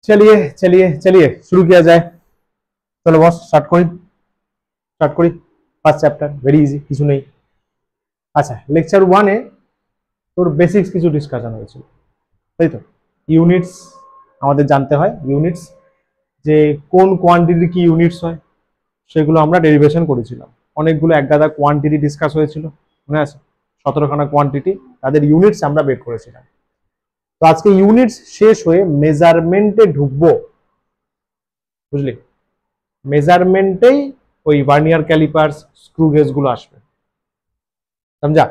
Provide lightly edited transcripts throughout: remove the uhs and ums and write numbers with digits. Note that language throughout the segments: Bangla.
चलिए चलिए चलिए शुरू किया जाए। चलो बस स्टार्ट करी फार्स्ट चैप्टर वेरी इजी কিছু নেই। আচ্ছা লেকচার 1 এ তোর বেসিক্স কিছু ডিসকাশন হয়েছিল তাই তো। ইউনিটস আমাদের জানতে হয়, ইউনিটস যে কোন কোয়ান্টিটি কি ইউনিটস হয় সেগুলো আমরা ডেরিভেশন করেছিলাম। অনেকগুলো একগাদা কোয়ান্টিটি ডিসকাস হয়েছিল, মনে আছে? 17খানা কোয়ান্টিটি, তাদের ইউনিটস আমরা বের করেছিলাম। তো আজকে ইউনিটস শেষ হয়ে মেজারমেন্টে ঢুকবো, বুঝলি? মেজারমেন্টেই ওই ভার্নিয়ার ক্যালিপার্স স্ক্রু গেজ গুলো আসবে, সমঝা?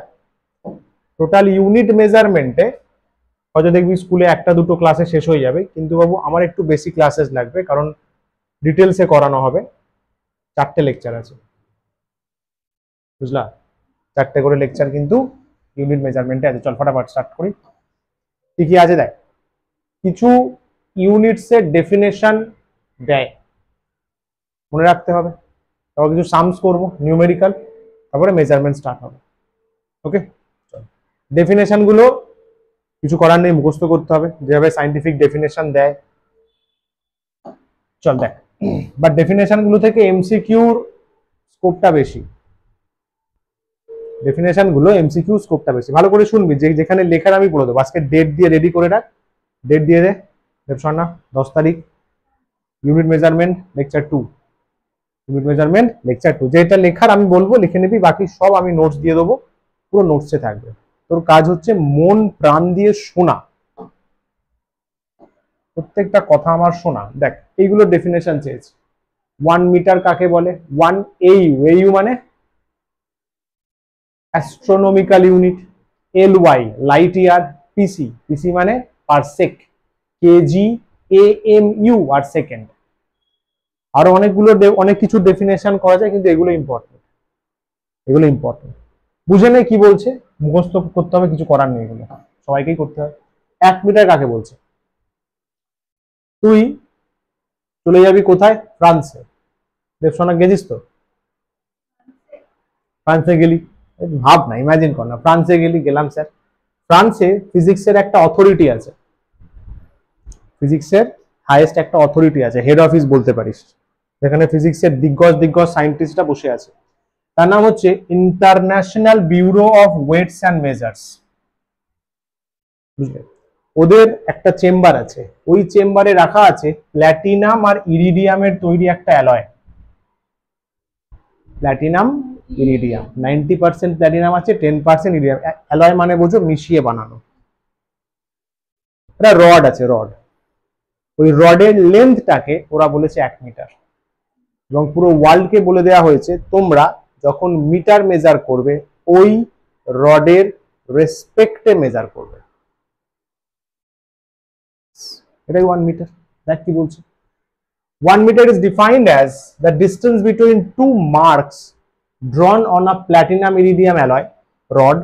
টোটাল ইউনিট মেজারমেন্টে হয়তো দেখবি স্কুলে একটা দুটো ক্লাসে শেষ হয়ে যাবে, কিন্তু বাবু আমার একটু বেশি ক্লাসেস লাগবে, কারণ ডিটেলসে করানো হবে। 4টে লেকচার আছে, বুঝলা? 4টে করে লেকচার কিন্তু ইউনিট মেজারমেন্টে আছে। চল ফটাফট স্টার্ট করি। কি কি আছে দেখ। কিছু ইউনিটসের ডেফিনেশন দেয়, মনে রাখতে হবে। তারপর কিছু সামস করবো নিউমেরিক্যাল, তারপরে মেজারমেন্ট স্টার্ট হবে। ওকে, ডেফিনেশন গুলো কিছু করার নেই, মুখস্থ করতে হবে যেভাবে সাইন্টিফিক ডেফিনেশন দেয়। চল দেখ, বাট ডেফিনেশন গুলো থেকে এমসিকিউর স্কোপটা বেশি। ডেফিনেশন গুলো এমসিকিউ স্কোপটা বেশি। ভালো করে শুনবি, যেখানে লেখার আমি বলে দেবো। আজকে ডেট দিয়ে রেডি করে রাখ, ডেট দিয়ে দে দেবস্বর্ণা, 10 তারিখ unit measurement lecture 2। Unit measurement lecture 2 যেটা লেখার আমি বলবো লিখে নিবি, বাকি সব আমি নোটস দিয়ে দেবো, পুরো নোটসে থাকবে। তোর কাজ হচ্ছে মন প্রাণ দিয়ে শোনা, প্রত্যেকটা কথা আমার শোনা। দেখ এইগুলো ডেফিনেশন চেয়েছে। 1 মিটার কাকে বলে? 1 AU, AU মানে astronomical unit, LY light year, PC, PC মানে পারসেক, কেজি AMU আর সেকেন্ড। আরো অনেকগুলো অনেক কিছু ডেফিনেশন করা যায়, কিন্তু এগুলো ইম্পর্টেন্ট, এগুলো ইম্পর্টেন্ট। বুঝে নে কি বলছে, মুখস্থ করতে হবে, কিছু করার নেই, এগুলো সবাইকেই করতে হবে। 1 মিটার কাকে বলছে? তুই চলে যাবি কোথায়? ফ্রান্সে। দেবসোনা গেছিস তো? ফ্রান্সে গেলি, ভাব না, ইমাজিন কর না, ফ্রান্সে গেলি, গেলাম স্যার। ফ্রান্সে ফিজিক্সের একটা অথরিটি আছে, ফিজিক্সের হাইয়েস্ট একটা অথরিটি আছে, হেড অফিস বলতে পারিস, যেখানে ফিজিক্সের দিগ্গজ দিগ্গজ সায়েন্টিস্টরা বসে আছে। তার নাম হচ্ছে international bureau of weights and measures, বুঝলে? ওদের একটা চেম্বার আছে, ওই চেম্বারে রাখা আছে প্ল্যাটিনাম আর ইরিডিয়ামের তৈরি একটা অ্যালয়। প্ল্যাটিনাম ইরিডিয়াম, 90% প্ল্যাটিনাম আছে, 10% ইরিডিয়াম। অ্যালয় মানে বোঝো মিশিয়ে বানানো। একটা রড আছে, রড, ওই রডের লেন্থটাকে ওরা বলেছে 1 মিটার, এবং পুরো ওয়ার্ল্ডকে বলে দেওয়া হয়েছে তোমরা যখন মিটার মেজার করবে ওই রডের রেসপেক্টে মেজার করবে। এটাই 1 মিটার। দেখ কি বলছে, 1 meter is defined as the distance between two marks drawn on a platinum iridium alloy rod.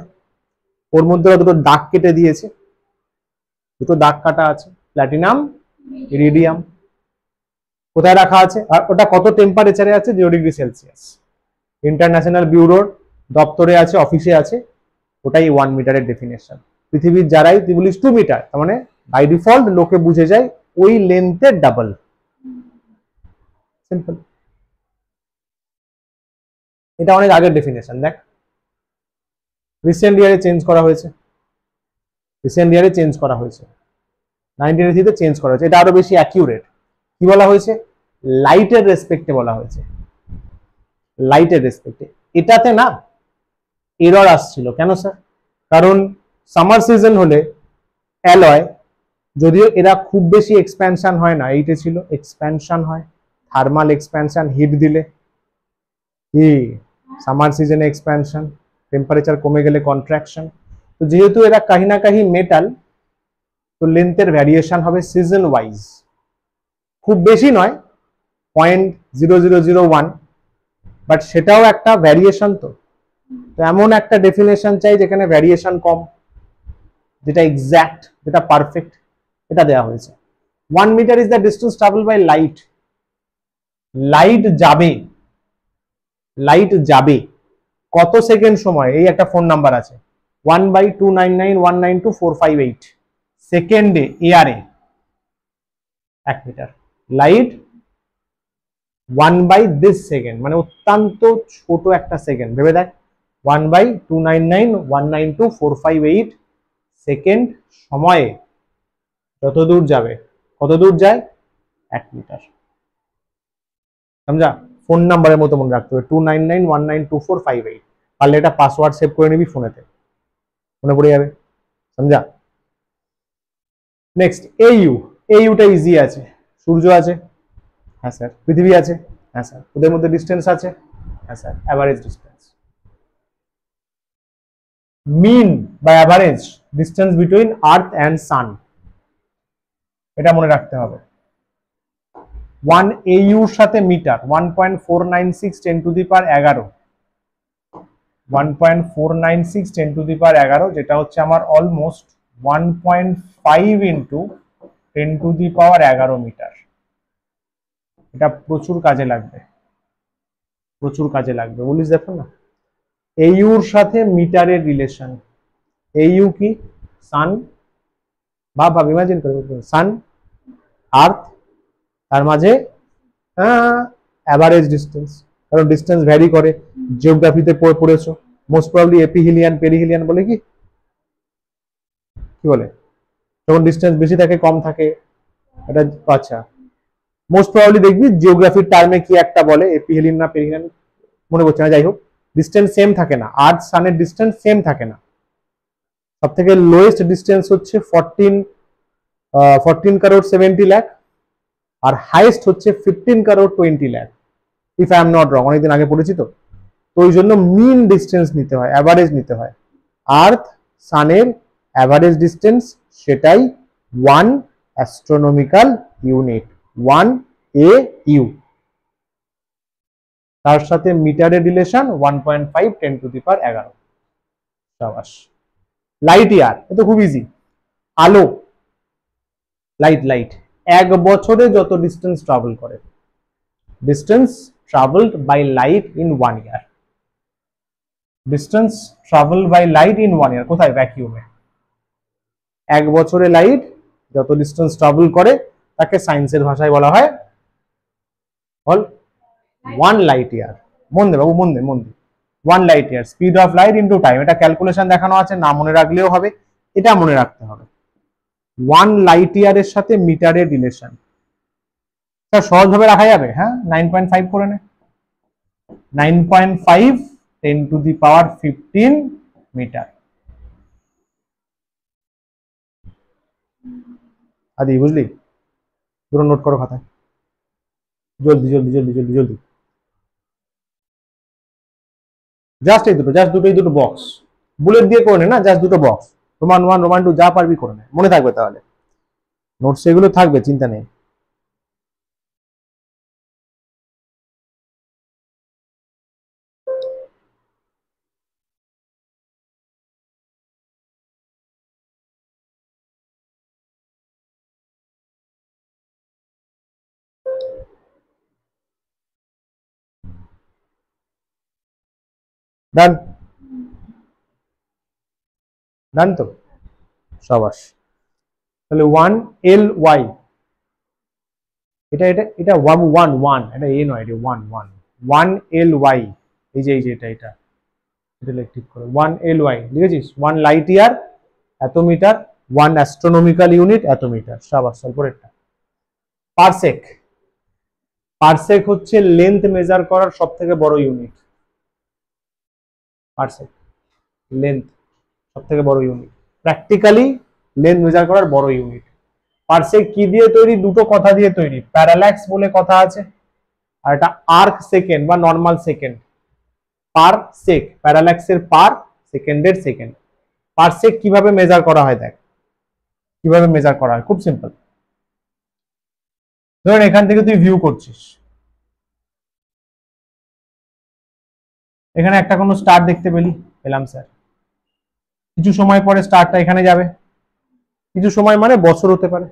ওর মধ্যে দুটো দাগ কেটে দিয়েছে, দুটো দাগ কাটা আছে, প্ল্যাটিনাম ইরিডিয়াম। কোথায় রাখা আছে? আর ওটা কত টেম্পারেচারে আছে? 0 ডিগ্রি সেলসিয়াস। ইন্টারন্যাশনাল ব্যুরোর দপ্তরে আছে, অফিসে আছে। ওটাই 1 মিটারের ডেফিনেশন। পৃথিবীর যারাই তুই বলিস 2 মিটার, তার মানে বাই ডিফল্ট লোকে বুঝে যায় ওই লেন্থের ডাবল। সিম্পল। এটা অনেক আগের ডেফিনেশন। দেখ রিসেন্ট ইয়ারে চেঞ্জ করা হয়েছে, রিসেন্ট ইয়ারে চেঞ্জ করা হয়েছে, 1983 তে চেঞ্জ করা হয়েছে। এটা আরো বেশি অ্যাকিউরেট। কি বলা হয়েছে? লাইটের রেসপেক্টে বলা হয়েছে, লাইটের রেসপেক্টে। এটাতে না এরর আসছিল। কেন স্যার? কারণ সামার সিজন হলে অ্যালয়, যদিও এরা খুব বেশি এক্সপ্যানশন হয় না, এইটা ছিল এক্সপ্যানশন হয়, থার্মাল এক্সপ্যানশন, হিট দিলে কি সামার সিজনে এক্সপ্যানশন, টেম্পারেচার কমে গেলে কন্ট্রাকশন। তো যেহেতু এরা কাহি না কাহি মেটাল, তো লেন্থের ভ্যারিয়েশন হবে সিজন ওয়াইজ, খুব বেশি নয়, 0.0001, বাট সেটাও একটা ভ্যারিয়েশন। তো এমন একটা ডেফিনেশন চাই যেখানে ভ্যারিয়েশন কম, যেটা এক্সাক্ট, যেটা পারফেক্ট, এটা দেওয়া হয়েছে। 1 metre is the distance travel by light. Light যাবে, লাইট যাবে কত সেকেন্ড সময়? এই একটা ফোন নাম্বার আছে, 1/299192458 সেকেন্ডে, এয়ারে। 1 মিটার। লাইট 1/this সেকেন্ড, মানে অত্যন্ত ছোট একটা সেকেন্ড, ভেবে দেখ 1/299,192,458 সেকেন্ড সময়ে যত দূর যাবে, কত দূর যায়? 1 মিটার। সমঝা? ফোন নাম্বারের মতো মনে রাখতে হবে, 299192458। পারলে এটা পাসওয়ার্ড সেভ করে নিবি ফোনেতে, মনে পড়ে যাবে। সমঝা? নেক্সট এইউ। এইউটা ইজি আছে। সূর্য আছে, হ্যাঁ স্যার। পৃথিবী আছে, হ্যাঁ স্যার। ওদের মধ্যে ডিস্টেন্স আছে, হ্যাঁ স্যার। Average distance. মিন বা average distance between earth and sun, এটা মনে রাখতে হবে। 1 AUর সাথে metre 1.496 10 to the power 11, 1.496 10 to the power 11, যেটা হচ্ছে আমার almost 1.5 into 10 to the power 11 metre. এটা প্রচুর কাজে লাগবে, প্রচুর কাজে লাগবে। বলিস দেখো না, এইউর সাথে মিটারের রিলেশন। এইউ কি? সান। ভাব ইমাজিন করে, সান আর্থ, তার মাঝে অ্যাভারেজ ডিস্টেন্স, কারণ ডিস্টেন্স ভ্যারি করে। জিওগ্রাফিতে পড়েছো, মোস্ট প্রবাবলি এপিহিলিয়ান পেরিহিলিয়ান বলে কি বলে, যখন ডিস্টেন্স বেশি থাকে কম থাকে, এটা আচ্ছা। মোস্ট প্রবাবলি দেখবি জিওগ্রাফির টার্মে কি একটা বলে, এপিহিলিয়ান না পেরিহিলিয়ান মনে পড়ছে না, যাই হোক ডিস্টেন্স সেম থাকে না, আর্থ সানের ডিস্টেন্স সেম থাকে না। সব থেকে লোয়েস্ট ডিস্টেন্স হচ্ছে 14 crore 70 লাখ, আর হাইয়েস্ট হচ্ছে 15 crore 20 lakh, if I am not wrong. অনেকদিন আগে পড়েছি তো, ওই জন্য মিন ডিস্টেন্স নিতে হয়, অ্যাভারেজ নিতে হয়। আর্থ সানের অ্যাভারেজ ডিস্টেন্স, সেটাই 1 অ্যাস্ট্রোনমিক্যাল ইউনিট, 1 AU। তার সাথে মিটারের রিলেশন 1.5 10 টু দি পাওয়ার 11। সাবাস। লাইট ইয়ার, এটা খুব ইজি। আলো, লাইট 1 বছরে যত ডিস্টেন্স ট্রাভেল করে, distance travelled by light in 1 year, distance travel by light in 1 year. কোথায়? ভ্যাকিউমে। 1 বছরে লাইট যত ডিস্টেন্স ট্রাভেল করে তাকে সায়েন্সের ভাষায় বলা হয় বল 1 লাইট ইয়ার। মন দে বাবু, মন দে 1 light year, speed of light into time. এটা ক্যালকুলেশন দেখানো আছে, না মনে রাখলেও হবে, এটা মনে রাখতে হবে। 1 লাইট ইয়ারের সাথে মিটারের রিলেশন, স্যার সহজভাবে রাখা যাবে, হ্যাঁ 9.5 করে নে। 9.5 10 টু দি পাওয়ার 15 মিটার। আদি বুঝলি? পুরো নোট করো খাতায়, জলদি জলদি জলদি জলদি জলদি। জাস্ট এই দুটো, এই দুটো বক্স বুলেট দিয়ে করে নে না, জাস্ট দুটো বক্স, রোমান 1 রোমান 2 যা পারবি করে নে, মনে থাকবে তাহলে, নোটস এগুলো থাকবে, চিন্তা নেই। ডান, ডান তো, সাবাস। তাহলে 1 LY, এটা এটা এটা 1 এটা এ নয়, এটা 1 LY, এই যে এটা এটা এটা ঠিক করে 1 LY লিখেছিস। 1 লাইট ইয়ার এত মিটার, 1 অ্যাস্ট্রোনমিক্যাল ইউনিট এত মিটার। সাবাস। পরেরটা পারসেক। পারসেক হচ্ছে লেন্থ মেজার করার সব থেকে বড় ইউনিট। পারসেক লেন্থ সব থেকে বড় ইউনিট, প্র্যাকটিক্যালি লেন্থ মেজার করার বড় ইউনিট। পারসেক কি দিয়ে তৈরি? দুটো কথা দিয়ে তৈরি, প্যারাল্যাক্স বলে কথা আছে, আর এটা আর্ক সেকেন্ড বা নর্মাল সেকেন্ড। পার সেক, প্যারাল্যাক্সের পার, সেকেন্ডের সেকেন্ড। পারসেক কিভাবে মেজার করা হয় দেখ, কিভাবে মেজার করা হয়, খুব সিম্পল। ধরুন এখান থেকে তুই ভিউ করছিস, এখানে একটা কোনো স্টার দেখতে পেলাম স্যার, কিছু সময় পরে স্টারটা এখানে যাবে, কিছু সময় মানে বছর হতে পারে।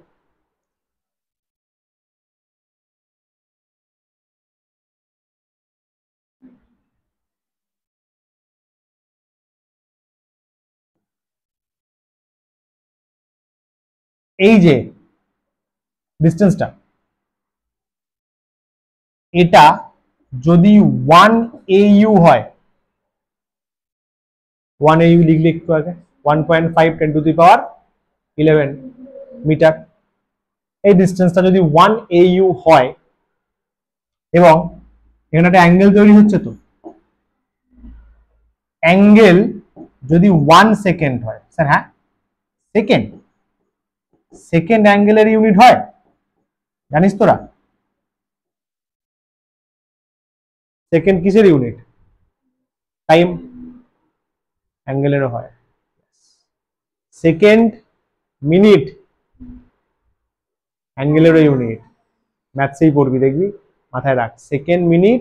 এই যে ডিস্টেন্সটা, এটা যদি 1 AU হয়, 1 AU লিখলে একটু আগে 1.5 10⁻11 মিটার, এই ডিস্টেন্সটা যদি 1 AU হয় এবং এখানে একটা অ্যাঙ্গেল তৈরি হচ্ছে, তো অ্যাঙ্গেল যদি 1 সেকেন্ড হয়, স্যার হ্যাঁ সেকেন্ড, সেকেন্ড অ্যাঙ্গেলের ইউনিট হয় জানিস তোরা? সেকেন্ড কিসের ইউনিট? টাইম, অ্যাঙ্গেলেরও হয়। সেকেন্ড, মিনিট, অ্যাঙ্গেলেরও ইউনিট, ম্যাথসেই পড়বি দেখবি, মাথায় রাখ, সেকেন্ড, মিনিট,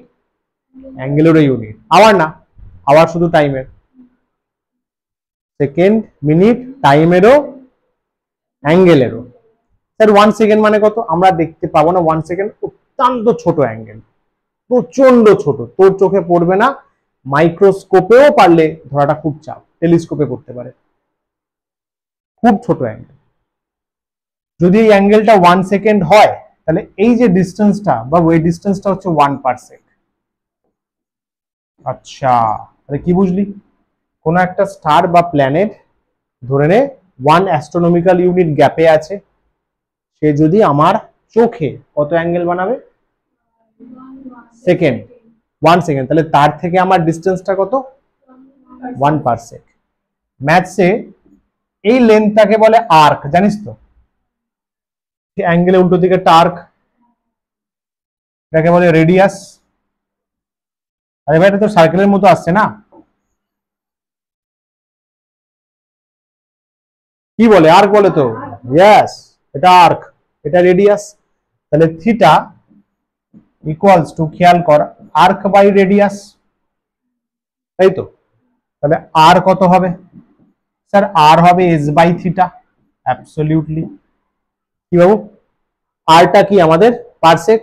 অ্যাঙ্গেলেরও ইউনিট। আওয়ার না, আওয়ার শুধু টাইমের, সেকেন্ড, মিনিট, টাইমেরও, অ্যাঙ্গেলেরও। স্যার 1 সেকেন্ড মানে কত? আমরা দেখতে পাবো না 1 সেকেন্ড, অত্যন্ত ছোট অ্যাঙ্গেল, প্রচন্ড ছোট, তোর চোখে পড়বে না, মাইক্রোস্কোপেও পারলে ধরাটা খুব চাপ, টেলিস্কোপে করতে পারে, খুব ছোট অ্যাঙ্গেল। যদি এই অ্যাঙ্গেলটা 1 সেকেন্ড হয়, তাহলে এই যে ডিস্টেন্সটা বা ওই ডিস্টেন্সটা হচ্ছে 1 পারসেক। আচ্ছা, তাহলে কি বুঝলি? কোন একটা স্টার বা প্ল্যানেট ধরে নে 1 অ্যাস্ট্রোনমিক্যাল ইউনিট গ্যাপে আছে, সে যদি আমার চোখে কত অ্যাঙ্গেল বানাবে? সেকেন্ড, 1 সেকেন্ড, তাহলে তার থেকে আমার ডিস্টেন্সটা কত? 1 পারসেক। ম্যাথসে এই লেন্থটাকে বলে আর্ক, জানিস তো? অ্যাঙ্গেলের উল্টো দিকে একটা আর্ক, এটাকে বলে রেডিয়াস। আরে ভাই, এটা তো সার্কেলের মতো আসছে না, কি বলে? আর্ক বলে তো, ইয়েস, এটা আর্ক, এটা রেডিয়াস। তাহলে থিটা ইকুয়ালস টু, খেয়াল কর, আর্ক বাই রেডিয়াস, তাই তো? তাহলে আর কত হবে? স্যার আর হবে এস বাই থিটা, অ্যাবসলিউটলি। কি বাবু? আরটা কি আমাদের? পারসেক,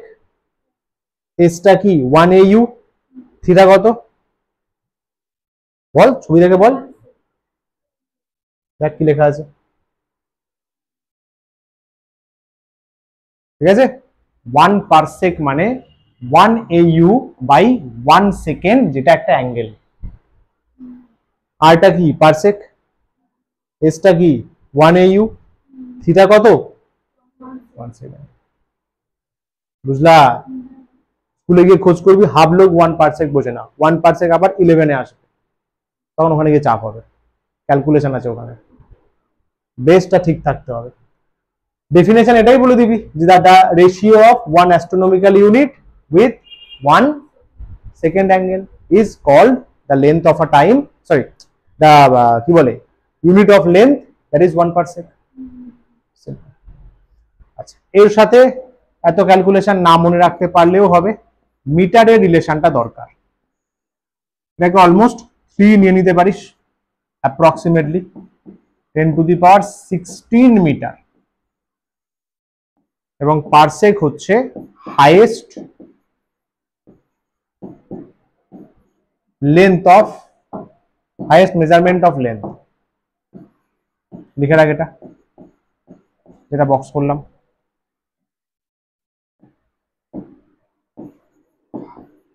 এসটা কি 1 AU, থিটা কত বল, ছবি দেখে বল, দেখ কি লেখা আছে, ঠিক আছে? 1 পারসেক মানে 1 AU বাই 1 সেকেন্ড, যেটা একটা অ্যাঙ্গেল। আরটা কি? পারসেক, এসটা কি 1 AU, থিটা কত? 1 সেকেন্ড। বুঝলা? স্কুলে গিয়ে খোঁজ করবি, হাফ লোক 1 পারসেক বোঝে না, 1 পারসেক আবার 11-এ আসবে, তখন ওখানে গিয়ে চাপ হবে, ক্যালকুলেশন আছে ওখানে, বেসটা ঠিক থাকতে হবে। ডেফিনেশন এটাই বলে দিবি যে the ratio of 1 astronomical unit with 1 second angle is called the length of a time, sorry, the কি বলে, unit of length, that is 1 parsec. আচ্ছা, এর সাথে এত ক্যালকুলেশন না মনে রাখতে পারলেও হবে, মিটারের রিলেশনটা দরকার। এটাকে অলমোস্ট 3 নিয়ে নিতে পারিস, অ্যাপ্রক্সিমেটলি 10⁻16 মিটার, এবং পারসেক হচ্ছে highest length of, highest measurement of length. লিখে রাখ এটা, যেটা বক্স করলাম,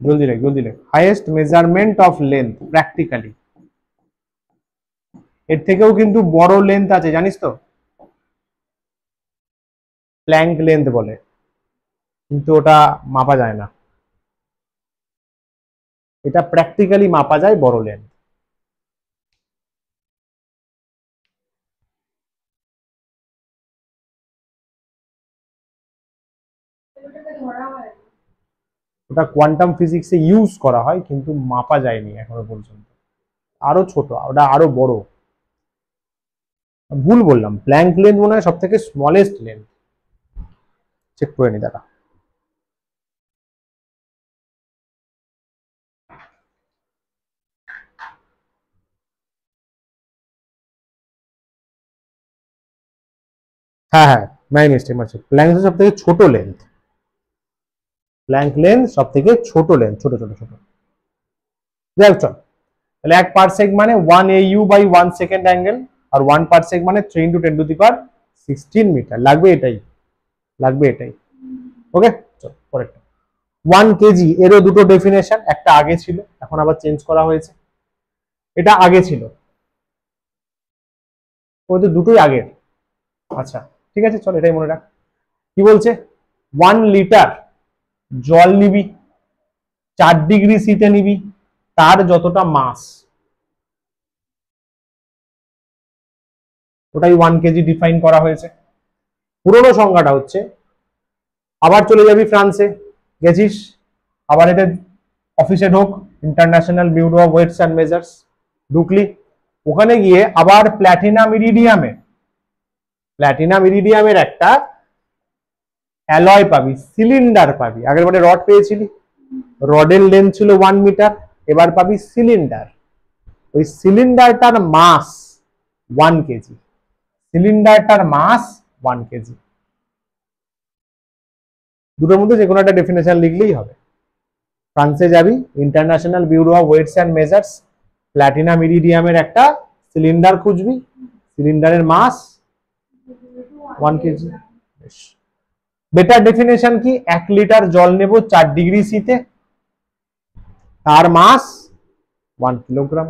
জলদি লেখ, জলদি লেখ, highest measurement of length practically. এর থেকেও কিন্তু বড় লেন্থ আছে, জানিস তো, প্ল্যাঙ্ক লেন্থ বলে, কিন্তু ওটা মাপা যায় না, এটা প্র্যাকটিক্যালি মাপা যায় বড় লেন্থ। ওটা কোয়ান্টাম ফিজিক্সে ইউজ করা হয়, কিন্তু মাপা যায়নি এখনো পর্যন্ত, আরো ছোট, ওটা আরো বড়। ভুল বললাম, প্ল্যাঙ্ক লেন্থ মনে হয় সব থেকে স্মলেস্ট লেন্থ, চেক করে নি দাদা। হ্যাঁ হ্যাঁ, মাই মিস্টেক, মানে প্ল্যাঙ্ক সব থেকে ছোট লেন্থ, প্ল্যাঙ্ক লেন্থ সব থেকে ছোট লেন্থ, ছোট ছোট ছোট। যাই হোক, চল, তাহলে 1 পারসেক মানে 1 AU বাই 1 সেকেন্ড অ্যাঙ্গেল, আর 1 পারসেক মানে 3 × 10⁻16 মিটার, লাগবে এটাই, লাগবে এটাই। ওকে, চল পরেরটা। 1 কেজি, এরও দুটো ডেফিনেশন, একটা আগে ছিল এখন আবার চেঞ্জ করা হয়েছে। এটা আগে ছিল, ওই তো দুটোই আগের। আচ্ছা ঠিক আছে, চল এটাই মনে রাখ। কি বলছে, 1 লিটার জল নিবি, 4 ডিগ্রি সিতে নিবি, তার যতটা মাস, ওটাই 1 কেজি ডিফাইন করা হয়েছে। পুরোনো সংজ্ঞাটা হচ্ছে, আবার চলে যাবি ফ্রান্সে, গেছিস, আবার এটা অফিসে ঢোক, international bureau of weights and measures, ঢুকলি, ওখানে গিয়ে আবার প্ল্যাটিনাম ইরিডিয়ামের একটা অ্যালয় পাবি, সিলিন্ডার পাবি। আগের বারে রড পেয়েছিলি, রডের লেন্থ ছিল 1 মিটার, এবার পাবি সিলিন্ডার। ওই সিলিন্ডারটার মাস 1 কেজি, সিলিন্ডারটার মাস 1 কেজি। দুটোর মধ্যে যে কোনো একটা ডেফিনেশন লিখলেই হবে। ফ্রান্সে যাবি, international bureau of weights and measures, platinum ইরিডিয়ামের একটা সিলিন্ডার খুঁজবি, সিলিন্ডারের মাস 1 কেজি। বেটার ডেফিনেশন কি, 1 লিটার জল নেব 4 ডিগ্রি সিতে, তার মাস 1 কিলোগ্রাম।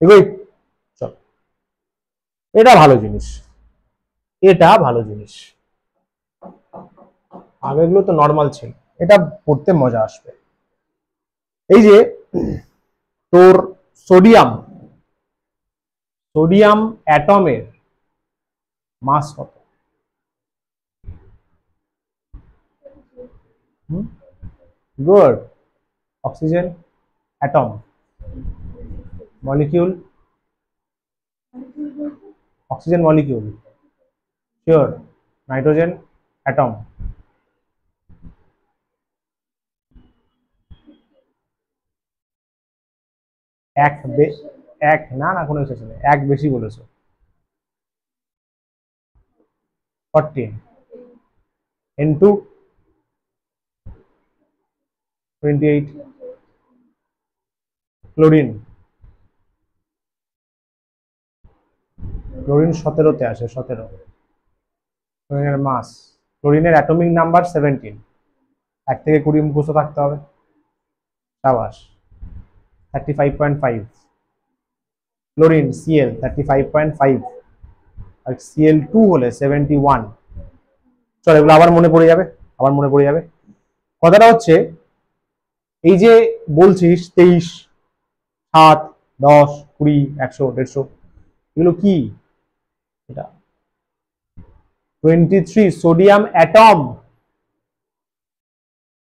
এগোই, চল, এটা ভালো জিনিস, এটা ভালো জিনিস। আগেগুলো তো নর্মাল ছিল, এটা পড়তে মজা আসবে। এই যে তোর সোডিয়াম অ্যাটমের মাস কত? Good, oxygen atom, molecule, oxygen molecule, sure, nitrogen atom. এক না না, কোনো কিছু নেই, এক বেশি বলেছো, 14, N2 28, ক্লোরিন 17তে আসে, 17, ক্লোরিনের মাস, ক্লোরিনের অ্যাটমিক নাম্বার 17, 1 থেকে 20 মুখস্থ থাকতে হবে, সাবাস, 35.5, ক্লোরিন Cl 35.5, আর Cl2 হলে 71। চল এগুলো আবার মনে পড়ে যাবে, কথাটা হচ্ছে এই যে বলছিস 23, 7, 10, 20, 100, 150, এগুলো কি? এটা 23 সোডিয়াম অ্যাটম,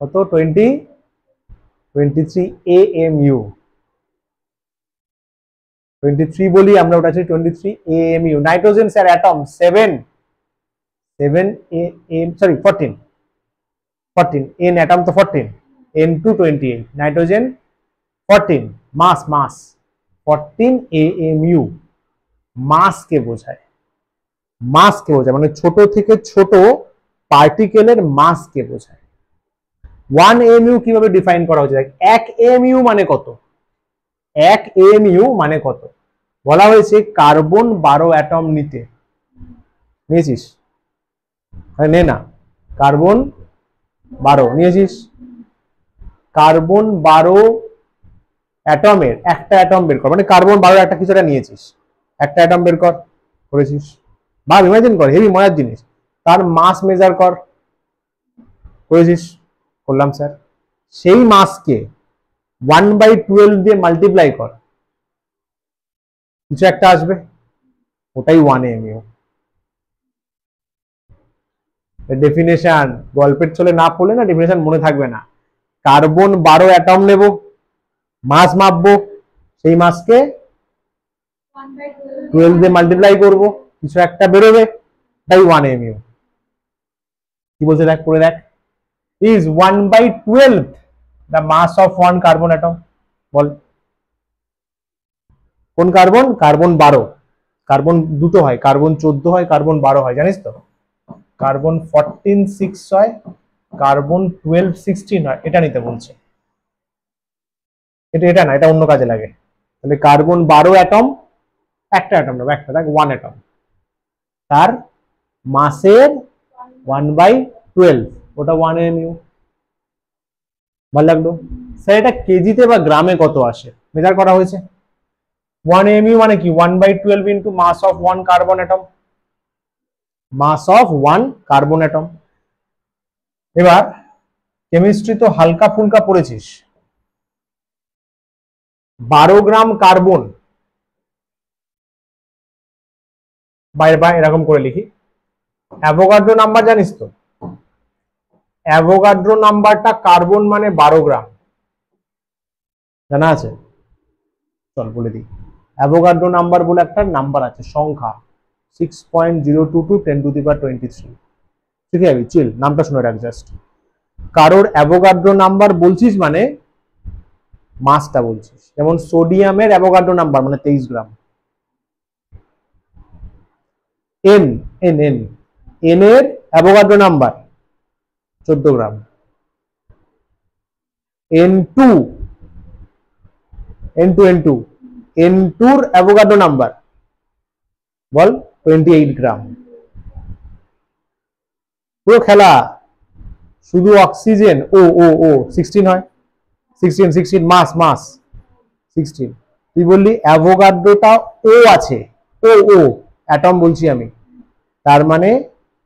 কত? 23 AMU, 23 বলি আমরা, ওটা আছে 23 AMU। Nitrogen sir atom 7 sorry 14, N atom তো 14, N2 28, নাইট্রোজেন 14, মাস 14 AMU, মাসকে বোঝায়, মানে ছোট থেকে ছোট পার্টিকেলের মাসকে বোঝায়। 1 AMU কিভাবে ডিফাইন করা হয়েছে, 1 AMU মানে কত? 1 AMU মানে কত? বলা হয়েছে কার্বন 12 অ্যাটম নিয়েছিস, নে না, কার্বন 12 নিয়েছিস, কার্বন 12 অ্যাটমের একটা অ্যাটম বের কর, মানে কার্বন 12 একটা কিছুটা নিয়েছিস, একটা অ্যাটম বের কর, করেছিস, ভাব, ইমাজিন কর, হেভি মজার জিনিস, তার মাস মেজার কর, করেছিস, করলাম স্যার, সেই মাসকে 1/12 দিয়ে মাল্টিপ্লাই কর, কিছু একটা আসবে, ওটাই 1 AMU। ডেফিনেশন গল্পের ছলে না পড়লে না ডেফিনেশন মনে থাকবে না। কার্বন 12 অ্যাটম নেব, মাস মাপবো, সেই মাসকে 12 দিয়ে মাল্টিপ্লাই করব, কিছু একটা বেরোবে, তাই 1 AMU। কি বলছে দেখ, পড়ে দেখ, is 1/12 the mass of one carbon atom? বল, কোন কার্বন? কার্বন 12, কার্বন দুটো হয়, কার্বন 14 হয়, কার্বন 12 হয়, জানিস তো, কার্বন 14 6 হয়, কার্বন 12 16 হয়, এটা নিতে বলছে, এটা না, এটা অন্য কাজে লাগে। তাহলে কার্বন 12 অ্যাটম, একটা অ্যাটম নেবো, একটা, দেখ 1 অ্যাটম, তার মাসের 1/12, ওটা 1 AMU। ভালো লাগলো স্যার, এটা কেজিতে বা গ্রামে কত আসে মেজার করা হয়েছে? 1 AMU মানে কি 1/12 into mass of 1 carbon atom, mass of 1 carbon atom. এবার কেমিস্ট্রি তো হালকা ফুলকা পড়েছিস, 12 গ্রাম কার্বন, বাইরে বা এরকম করে লিখি, অ্যাভোগাড্রো নাম্বার জানিস তো? অ্যাভোগাড্রো নাম্বারটা কার্বন মানে 12 গ্রাম, জানা আছে? চল বলে দিই, অ্যাভোগাড্রো নাম্বার বলে একটা নাম্বার আছে, সংখ্যা 6.022 10⁻23। ঠিক আছে, চিল, নামটা শুনে রাখ জাস্ট। কারোর অ্যাভোগাড্রো নাম্বার বলছিস মানে মাসটা বলছিস, যেমন সোডিয়ামের অ্যাভোগাড্রো নাম্বার মানে 23 গ্রাম। এন এন এন এন এর অ্যাভোগাড্রো নাম্বার 14 গ্রাম। N2 N2 N2 এর অ্যাভোগাড্রো নাম্বার বল 28 গ্রাম। পুরো খেলা, শুধু অক্সিজেন ও ও ও 16 হয়, 16 মাস মাস 16। তুই বললি অ্যাভোগাড্রোটা ও আছে, ও ও অ্যাটম বলছি আমি, তার মানে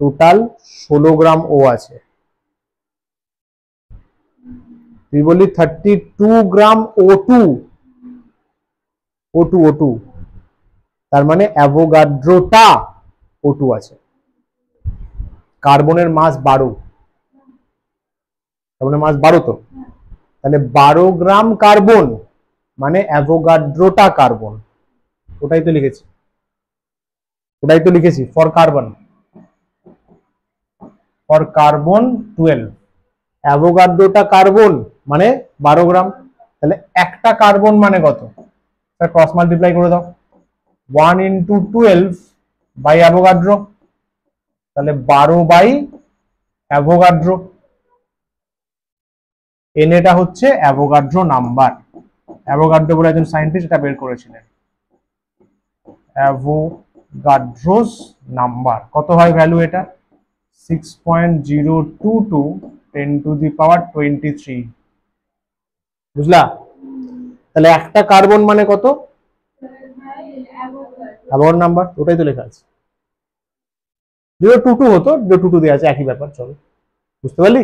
টোটাল 16 গ্রাম ও আছে। তুই বললি 32 গ্রাম O2, O2 তার মানে অ্যাভোগাড্রোটা O2 আছে। কার্বনের মাস 12, কার্বনের মাস 12, তো তাহলে 12 গ্রাম কার্বন মানে অ্যাভোগাড্রোটা কার্বন, ওটাই তো লিখেছি, ওটাই তো লিখেছি ফর কার্বন, ফর কার্বন 12, অ্যাভোগাড্রোটা কার্বন মানে 12 গ্রাম। তাহলে একটা কার্বন মানে কত? ক্রস মাল্টিপ্লাই করে দাও, 1 ইন্টু 12 বাই অ্যাভোগাড্রো, তাহলে 12 বাই অ্যাভোগাড্রো। এন এটা হচ্ছে অ্যাভোগাড্রো নাম্বার, অ্যাভোগাড্রো বলে একজন সায়েন্টিস্ট এটা বের করেছিলেন। অ্যাভোগাড্রোস নাম্বার কত হয় ভ্যালু এটা? 6.022 10⁻23। বুঝলা? তাহলে একটা কার্বন মানে কত? অ্যাভোগাড্রো নাম্বার, ওটাই তো লেখা আছে। 022 হতো, 022 দেওয়া আছে, একই ব্যাপার। চলো, বুঝতে পারলি?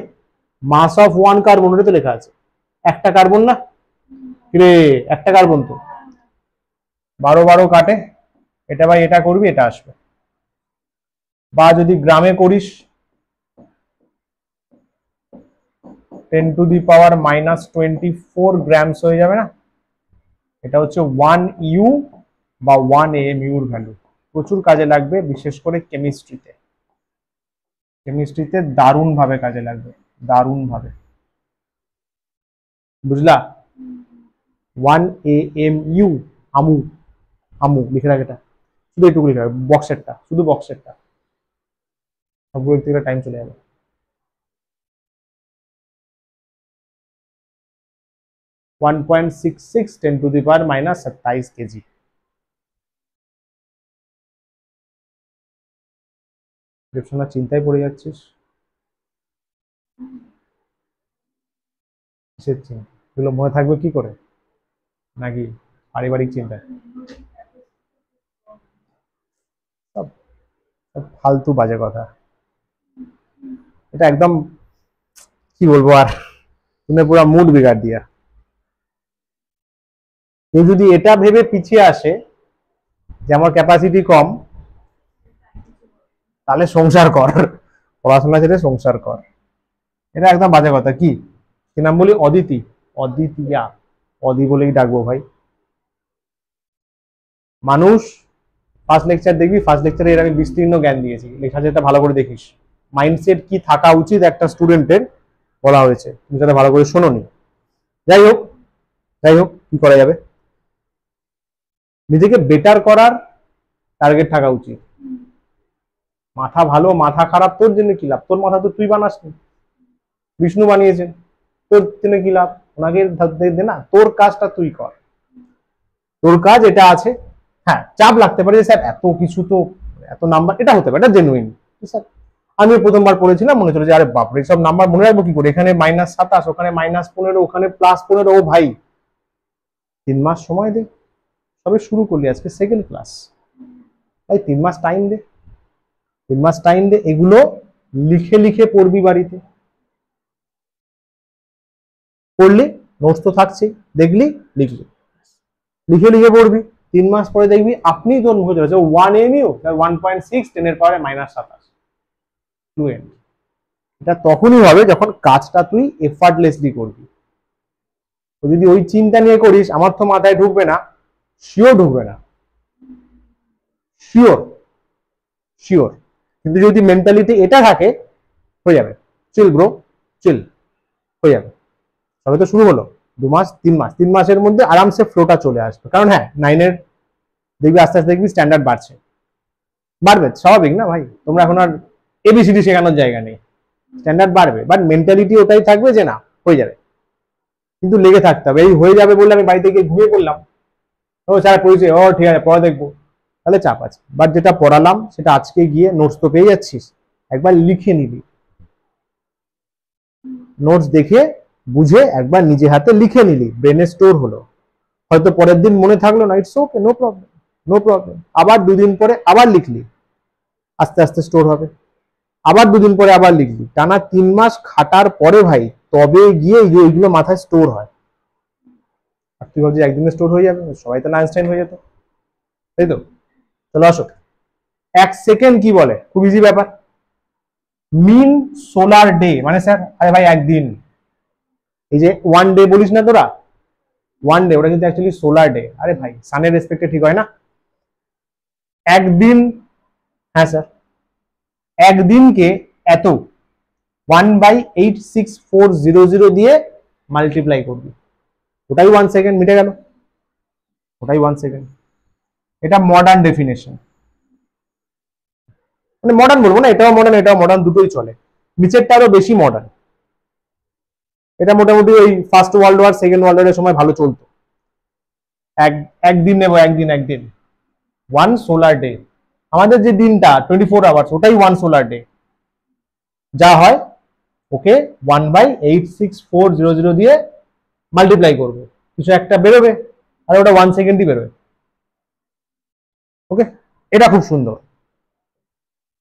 মাস অফ 1 কার্বন, ওটাই তো লেখা আছে। একটা কার্বন না রে, একটা কার্বন তো 12 12 কাটে, এটা ভাই এটা করবি, এটা আসবে। বা যদি গ্রামে করিস 10⁻24 গ্রামস হয়ে যাবে না? এটা হচ্ছে 1 ইউ বা 1 AMU এর ভ্যালু। প্রচুর কাজে লাগবে, বিশেষ করে কেমিস্ট্রিতে, কেমিস্ট্রিতে দারুণ ভাবে কাজে লাগবে, দারুণ ভাবে। বুঝলা? 1 AMU, আমু, আমু লিখে রাখ, এটা শুধু এইটুকু লিখে রাখ, বক্সেরটা, শুধু বক্সেরটা, সবগুলো থেকে টাইম চলে যাবে। (1.66 10⁻27 কেজি। দেবসোনা চিন্তায় পড়ে যাচ্ছিস, কিসের চিন্তা? এগুলো মনে থাকবে কি করে? নাকি পারিবারিক চিন্তায়? সব ফালতু বাজে কথা, এটা একদম কি বলবো আর, তুমি পুরো মুড বিগাড় দিয়া। কেউ যদি এটা ভেবে পিছিয়ে আসে যে আমার ক্যাপাসিটি কম, তাহলে সংসার কর, পড়াশোনা ছেড়ে সংসার কর, এটা একদম বাজে কথা। কি কি নাম বলি? অদিতি, অদিতিয়া, অদি বলেই ডাকবো ভাই। মানুষ ফার্স্ট লেকচার দেখবি, ফার্স্ট লেকচারে এর আমি বিস্তীর্ণ জ্ঞান দিয়েছি, লেখা যেটা ভালো করে দেখিস, মাইন্ডসেট কি থাকা উচিত একটা স্টুডেন্টের বলা হয়েছে, তুমি সেটা ভালো করে শোনোনি। যাই হোক, যাই হোক, কি করা যাবে, নিজেকে বেটার করার টার্গেট থাকা উচিত। মাথা ভালো মাথা খারাপ তোর জন্য কি লাভ? তোর মাথা তো তুই বানাসনি, বিষ্ণু বানিয়েছেন, তোর জন্য কি লাভ? ওনাকে দে না, তোর কাজটা তুই কর, তোর কাজ এটা আছে। হ্যাঁ, চাপ লাগতে পারে যে স্যার এত কিছু তো, এত নাম্বার, এটা হতে পারে, এটা জেনুইন স্যার, আমি প্রথমবার পড়েছিলাম, মনে চলে যে আরে বাপরে সব নাম্বার মনে রাখবো কি করে, এখানে -27, ওখানে -15, ওখানে +15। ও ভাই 3 মাস সময় দে, সবে শুরু করলি, আজকে সেকেন্ড ক্লাস, ভাই 3 মাস টাইম দে, 3 মাস টাইম দে, এগুলো লিখে লিখে পড়বি বাড়িতে, পড়লি নোটস তো থাকছেই, দেখলি লিখলি, লিখে লিখে পড়বি, 3 মাস পরে দেখবি আপনি তোর মুখে চলেছে 1 MU 1.6 10 এর পাওয়ারে -27 ফ্লুয়েন্ট। এটা তখনই হবে যখন কাজটা তুই এফার্টলেসলি করবি। তো যদি ওই চিন্তা নিয়ে করিস, আমার তো মাথায় ঢুকবে না, শিওর ঢুকবে না, শিওর শিওর। কিন্তু যদি মেন্টালিটি এটা থাকে, হয়ে যাবে, চিল ব্রো, চিল, হয়ে যাবে। তবে তো শুরু হলো, 2 মাস 3 মাস, 3 মাসের মধ্যে আরামসে ফ্লোটা চলে আসবে। কারণ হ্যাঁ 9-এর দেখবি আস্তে আস্তে দেখবি স্ট্যান্ডার্ড বাড়ছে, বাড়বে, স্বাভাবিক না ভাই, তোমরা এখন আর এবিসিডি শেখানোর জায়গা নেই, স্ট্যান্ডার্ড বাড়বে, বাট মেন্টালিটি ওটাই থাকবে যে না হয়ে যাবে। কিন্তু লেগে থাকতে হবে, এই হয়ে যাবে বললে আমি বাড়িতে গিয়ে ঘুমিয়ে পড়লাম, ও স্যার পড়েছে, ও ঠিক আছে পড়া দেখবো, তাহলে চাপ আছে। বাট যেটা পড়ালাম সেটা আজকে গিয়ে নোটস তো পেয়ে যাচ্ছিস, একবার লিখে নিবি, নোটস দেখে বুঝে একবার নিজে হাতে লিখে নিলি, ব্রেনে স্টোর হলো, হয়তো পরের দিন মনে থাকলো না, it's okay, no problem, no problem, আবার 2 দিন পরে আবার লিখলি, আস্তে আস্তে স্টোর হবে, আবার 2 দিন পরে আবার লিখলি, টানা 3 মাস খাটার পরে ভাই তবে গিয়ে এইগুলো মাথায় স্টোর হয়। আর তুই ভাবছিস একদিনে স্টোর হয়ে যাবে, সবাই তো আইনস্টাইন হয়ে যেত, তাই তো। চলো আসো, 1 সেকেন্ড কি বলে, খুব ইজি ব্যাপার, মিন সোলার ডে মানে স্যার, আরে ভাই একদিন, এই যে 1 ডে বলিস না তোরা, 1 ডে, ওটা কিন্তু অ্যাকচুয়ালি সোলার ডে। আরে ভাই সানের রেসপেক্টে ঠিক হয় না, একদিন, হ্যাঁ স্যার, একদিনকে এত 1/86400 দিয়ে মাল্টিপ্লাই করবি, ওটাই 1 সেকেন্ড, মিটে গেল, ওটাই 1 সেকেন্ড। এটা মডার্ন ডেফিনেশন, মানে মডার্ন বলবো না, এটাও মডার্ন এটাও মডার্ন, দুটোই চলে, নিচেরটা আরো বেশি মডার্ন। এটা মোটামুটি ওই first world war second world ওয়ারের সময় ভালো চলতো। একদিন নেবো, একদিন 1 সোলার ডে, আমাদের যে দিনটা 24 আওয়ার্স ওটাই 1 সোলার ডে, যা হয় ওকে 1/86400 দিয়ে মাল্টিপ্লাই করবো, কিছু একটা বেরোবে, আর ওটা 1 সেকেন্ডই বেরোবে। ওকে, এটা খুব সুন্দর,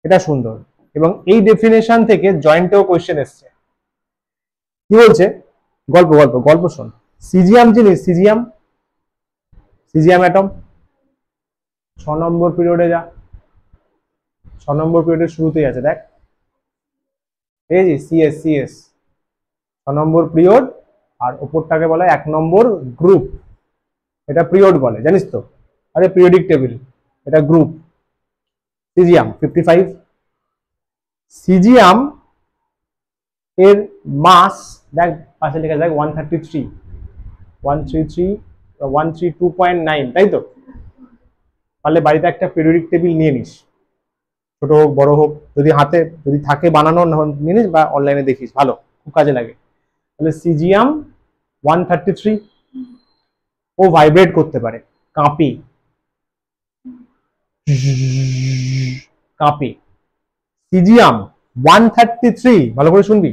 এটা সুন্দর, এবং এই ডেফিনেশন থেকে জয়েন্টেও কোয়েশ্চেন এসছে। কি বলছে, গল্প গল্প গল্প শোন। সিজিয়াম জিনিস, সিজিয়াম, সিজিয়াম অ্যাটম, 6 নম্বর পিরিয়ডে যা, 6 নম্বর পিরিয়ডের শুরুতেই আছে, দেখ এই যে সিএস, সিএস 6 নম্বর পিরিয়ড, আর ওপরটাকে বলা হয় 1 নম্বর গ্রুপ, এটা পিরিয়ড বলে জানিস তো, আরে পিরিয়ডিক টেবিল, এটা গ্রুপ। সিজিয়াম 55, সিজিয়াম এর মাস দেখ পাশে লেখা যায় 133, 132.9, তাই তো। তাহলে বাড়িতে একটা পিরিয়ডিক টেবিল নিয়ে নিস, ছোট হোক বড় হোক, যদি হাতে যদি থাকে বানানো নিয়ে নিস, বা অনলাইনে দেখিস, ভালো, খুব কাজে লাগে। তাহলে সিজিয়াম 133, ও ভাইব্রেট করতে পারে, কাঁপি কাঁপি। সিজিয়াম 133, ভালো করে শুনবি,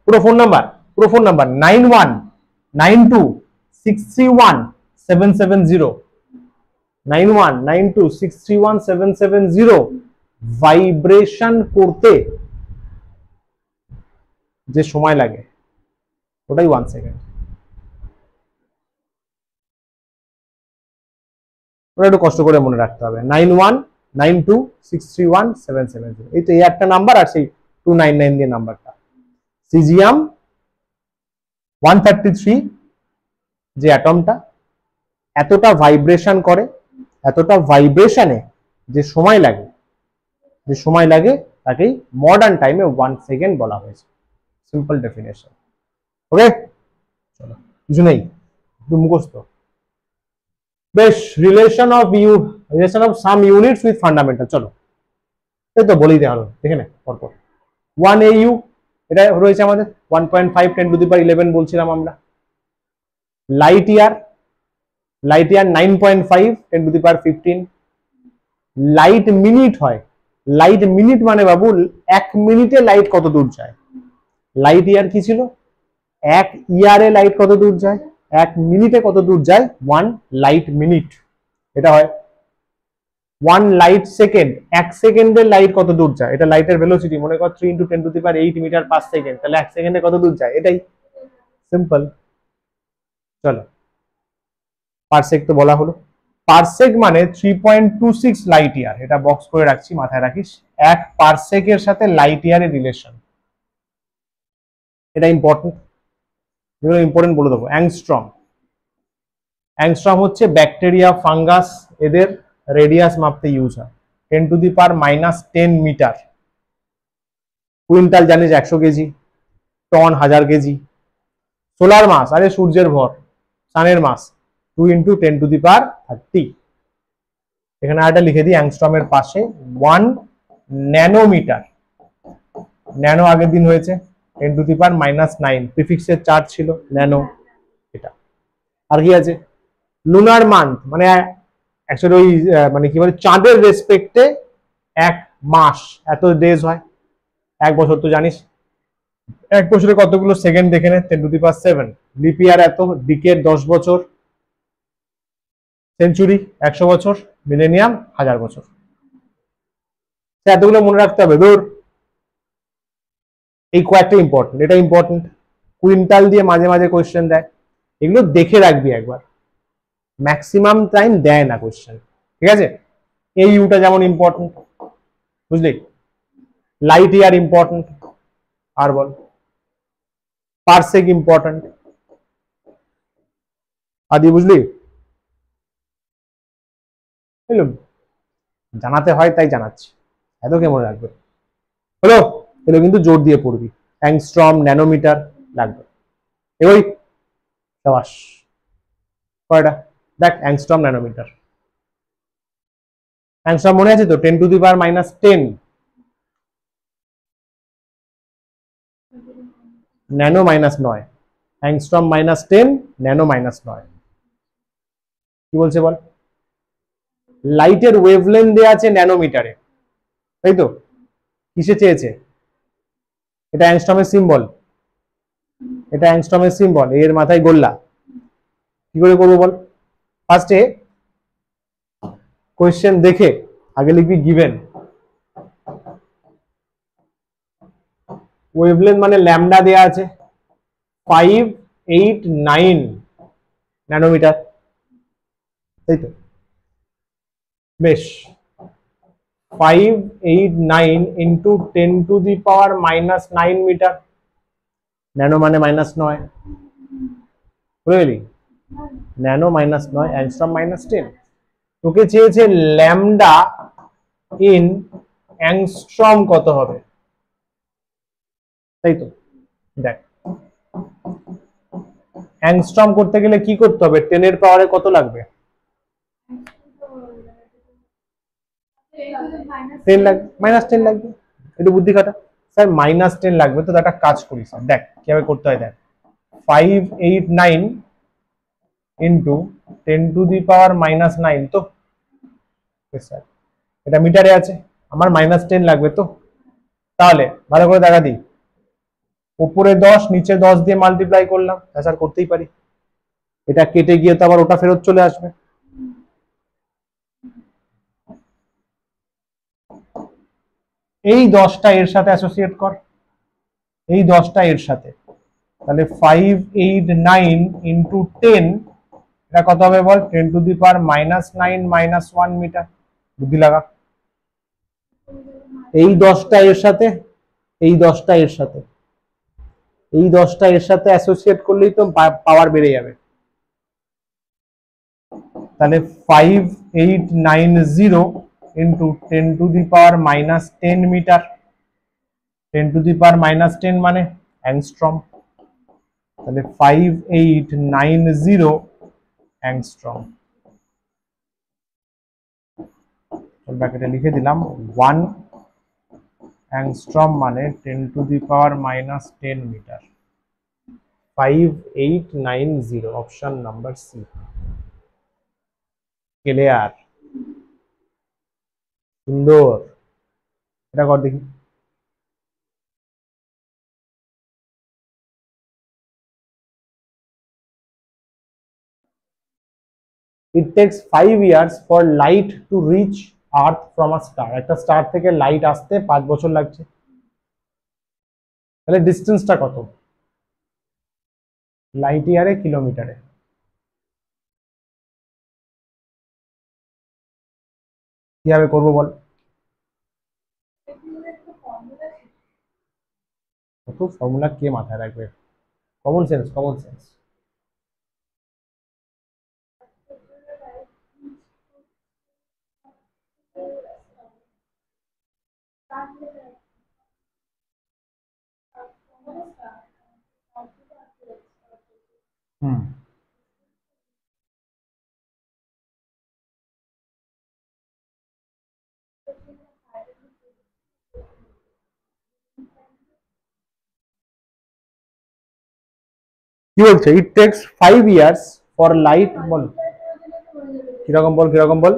পুরো ফোন নাম্বার, পুরো ফোন নাম্বার 9192631770, 9192631770, ভাইব্রেশন করতে যে সময় লাগে ওটাই 1 সেকেন্ড। ওটা একটু কষ্ট করে মনে রাখতে হবে, 9192631770, এই তো এই একটা নাম্বার, আর সেই 299 দিয়ে নাম্বারটা। সিজিয়াম 133 যে অ্যাটমটা এতটা ভাইব্রেশন করে, এতটা ভাইব্রেশনে যে সময় লাগে তাকেই মডার্ন টাইমে 1 সেকেন্ড বলা হয়েছে, সিম্পল ডেফিনেশন। ওকে, চলো কিছু নেই, একটু মুখস্থ। বেশ, relation of some units with fundamental, চলো এই তো বলেই দেওয়া হলো, দেখে নে পরপর। 1 AU, এটা রয়েছে আমাদের 1.5 10^11 বলছিলাম আমরা। Light year 9.5 10^15। লাইট মিনিট হয় লাইট মিনিট মানে বাবু 1 মিনিটে লাইট কত দূর যায়। লাইট ইয়ার কি ছিল, 1 ইয়ারে লাইট কত দূর যায়, 1 মিনিটে কত দূর যায়, 1 লাইট মিনিট। এটা হয় 1 লাইট সেকেন্ড, 1 সেকেন্ডের লাইট কত দূর যায়, এটা লাইটের ভেলোসিটি, মনে কর 3 × 10⁸ মিটার পার সেকেন্ড, তাহলে 1 সেকেন্ডে কত দূর যায়, এটাই সিম্পল। চলো পারসেক তো বলা হলো, পারসেক মানে 3.26 লাইট ইয়ার, এটা বক্স করে রাখছি, মাথায় রাখিস। 1 পারসেকের সাথে লাইট ইয়ারের রিলেশন, এটা ইম্পর্টেন্ট, যেগুলো ইম্পর্টেন্ট বলে দেবো। অ্যাংস্ট্রম, অ্যাংস্ট্রম হচ্ছে ব্যাকটেরিয়া, ফাঙ্গাস, এদের রেডিয়াস মাপতে ইউজ হয়। 10⁻⁻10 মিটার। কুইন্টাল জানিস 100 কেজি, টন 1000 কেজি। সোলার মাস, আরে সূর্যের ভর, সানের মাস 2 × 10⁻30। এখানে আরেকটা লিখে দিই অ্যাংস্ট্রমের পাশে 1 ন্যানোমিটার, ন্যানো আগের দিন হয়েছে, 10⁻⁹ প্রিফিক্সের চার্জ ছিল ন্যানো, এটা। আর কি আছে, লুনার মান্থ মানে অ্যাকচুয়ালি ওই মানে কি বলে চাঁদের রেসপেক্টে 1 মাস এত ডেজ হয়। 1 বছর তো জানিস 1 বছরে কতগুলো সেকেন্ড দেখে নে, 10⁷। লিপ ইয়ার এত, ডিকেড 10 বছর, সেঞ্চুরি 100 বছর, মিলেনিয়াম 1000 বছর। এতগুলো মনে রাখতে হবে দূর। এই কয়েকটা ইম্পর্টেন্ট, এটা ইম্পর্টেন্ট। কুইন্টাল দিয়ে মাঝে মাঝে কোয়েশ্চেন দেয়, এগুলো দেখে রাখবি একবার, ম্যাক্সিমাম টাইম দেয় না কোয়েশ্চেন, ঠিক আছে। এই ইউটা যেমন ইম্পর্টেন্ট, বুঝলি। লাইট ইয়ার ইম্পর্টেন্ট, আর বল পারসেক ইম্পর্টেন্ট, আদি বুঝলি। জানাতে হয় তাই জানাচ্ছি, এত কে মনে রাখবে। হলো, এগুলো কিন্তু জোর দিয়ে পড়বি, অ্যাংস্ট্রম, ন্যানোমিটার লাগবে। এগোই, সাবাস। কয়টা দেখ, অ্যাংস্ট্রম, ন্যানোমিটার। অ্যাংস্ট্রম মনে আছে তো, 10⁻⁻10, ন্যানো -9, অ্যাংস্ট্রম -10, ন্যানো -9। কি বলছে বল, লাইটের ওয়েভলেন্থ দেয়া আছে ন্যানোমিটারে, তাই তো। কিসে চেয়েছে, এটা অ্যাংস্ট্রমের সিম্বল, এটা অ্যাংস্ট্রমের সিম্বল, এর মাথায় গোল্লা। কি করে করবো বল, ফার্স্টে কোয়েশ্চেন দেখে আগে লিখবি গিভেন, ওয়েভলেন্থ মানে ল্যামডা দেয়া আছে 589 ন্যানোমিটার, তাই তো। বেশ, 589 × 10⁻⁻9 মিটার, ন্যানো মানে -9, বুঝে গেলি, ন্যানো -9, অ্যাংস্ট্রম -10। তোকে চেয়েছে ল্যামডা ইন অ্যাংস্ট্রম কত হবে, তাই তো। দেখ, অ্যাংস্ট্রম করতে গেলে কি করতে হবে, 10 এর পাওয়ারে কত লাগবে, 10 লাগবে, -10 লাগবে। একটু বুদ্ধি খাটা, স্যার -10 লাগবে, তো একটা কাজ করিস, দেখ কিভাবে করতে হয়। দেখ 589 × 10⁻⁻9, তো স্যার এটা মিটারে আছে, আমার -10 লাগবে তো। তাহলে ভালো করে দেখা দিই, উপরে 10 নিচে 10 দিয়ে মাল্টিপ্লাই করলাম, স্যার করতেই পারি। এটা কেটে গিয়ে তো আবার ওটা ফেরত চলে আসবে। এই 10টা এর সাথে অ্যাসোসিয়েট কর, এই 10টা এর সাথে, তাহলে 589 × 10, এটা কত হবে বল, 10⁻⁻9 -1 মিটার। বুদ্ধি লাগা, এই 10টা এর সাথে, এই 10টা এর সাথে, এই 10টা এর সাথে অ্যাসোসিয়েট করলেই তো পাওয়ার বেড়ে যাবে। তাহলে 5890 × 10⁻⁻10 মিটার, 10⁻⁻10 মানে অ্যাংস্ট্রম, তাহলে 5890 অ্যাংস্ট্রম। ব্র্যাকেটে লিখে দিলাম 1 অ্যাংস্ট্রম মানে 10⁻⁻10 metre. 5890, option number C. Clear, সুন্দর। এটা কর দেখি। It takes 5 years for light to reach Earth from a star. একটা স্টার থেকে লাইট আসতে 5 বছর লাগছে। তাহলে ডিস্টেন্সটা কত? লাইট ইয়ারে, কিলোমিটারে। কিভাবে করবো বল? কত ফর্মুলা কে মাথায় রাখবে? Common sense, common sense. হুম, কি বলছে? It takes 5 years for light, বল কিরকম, বল কিরকম, বল।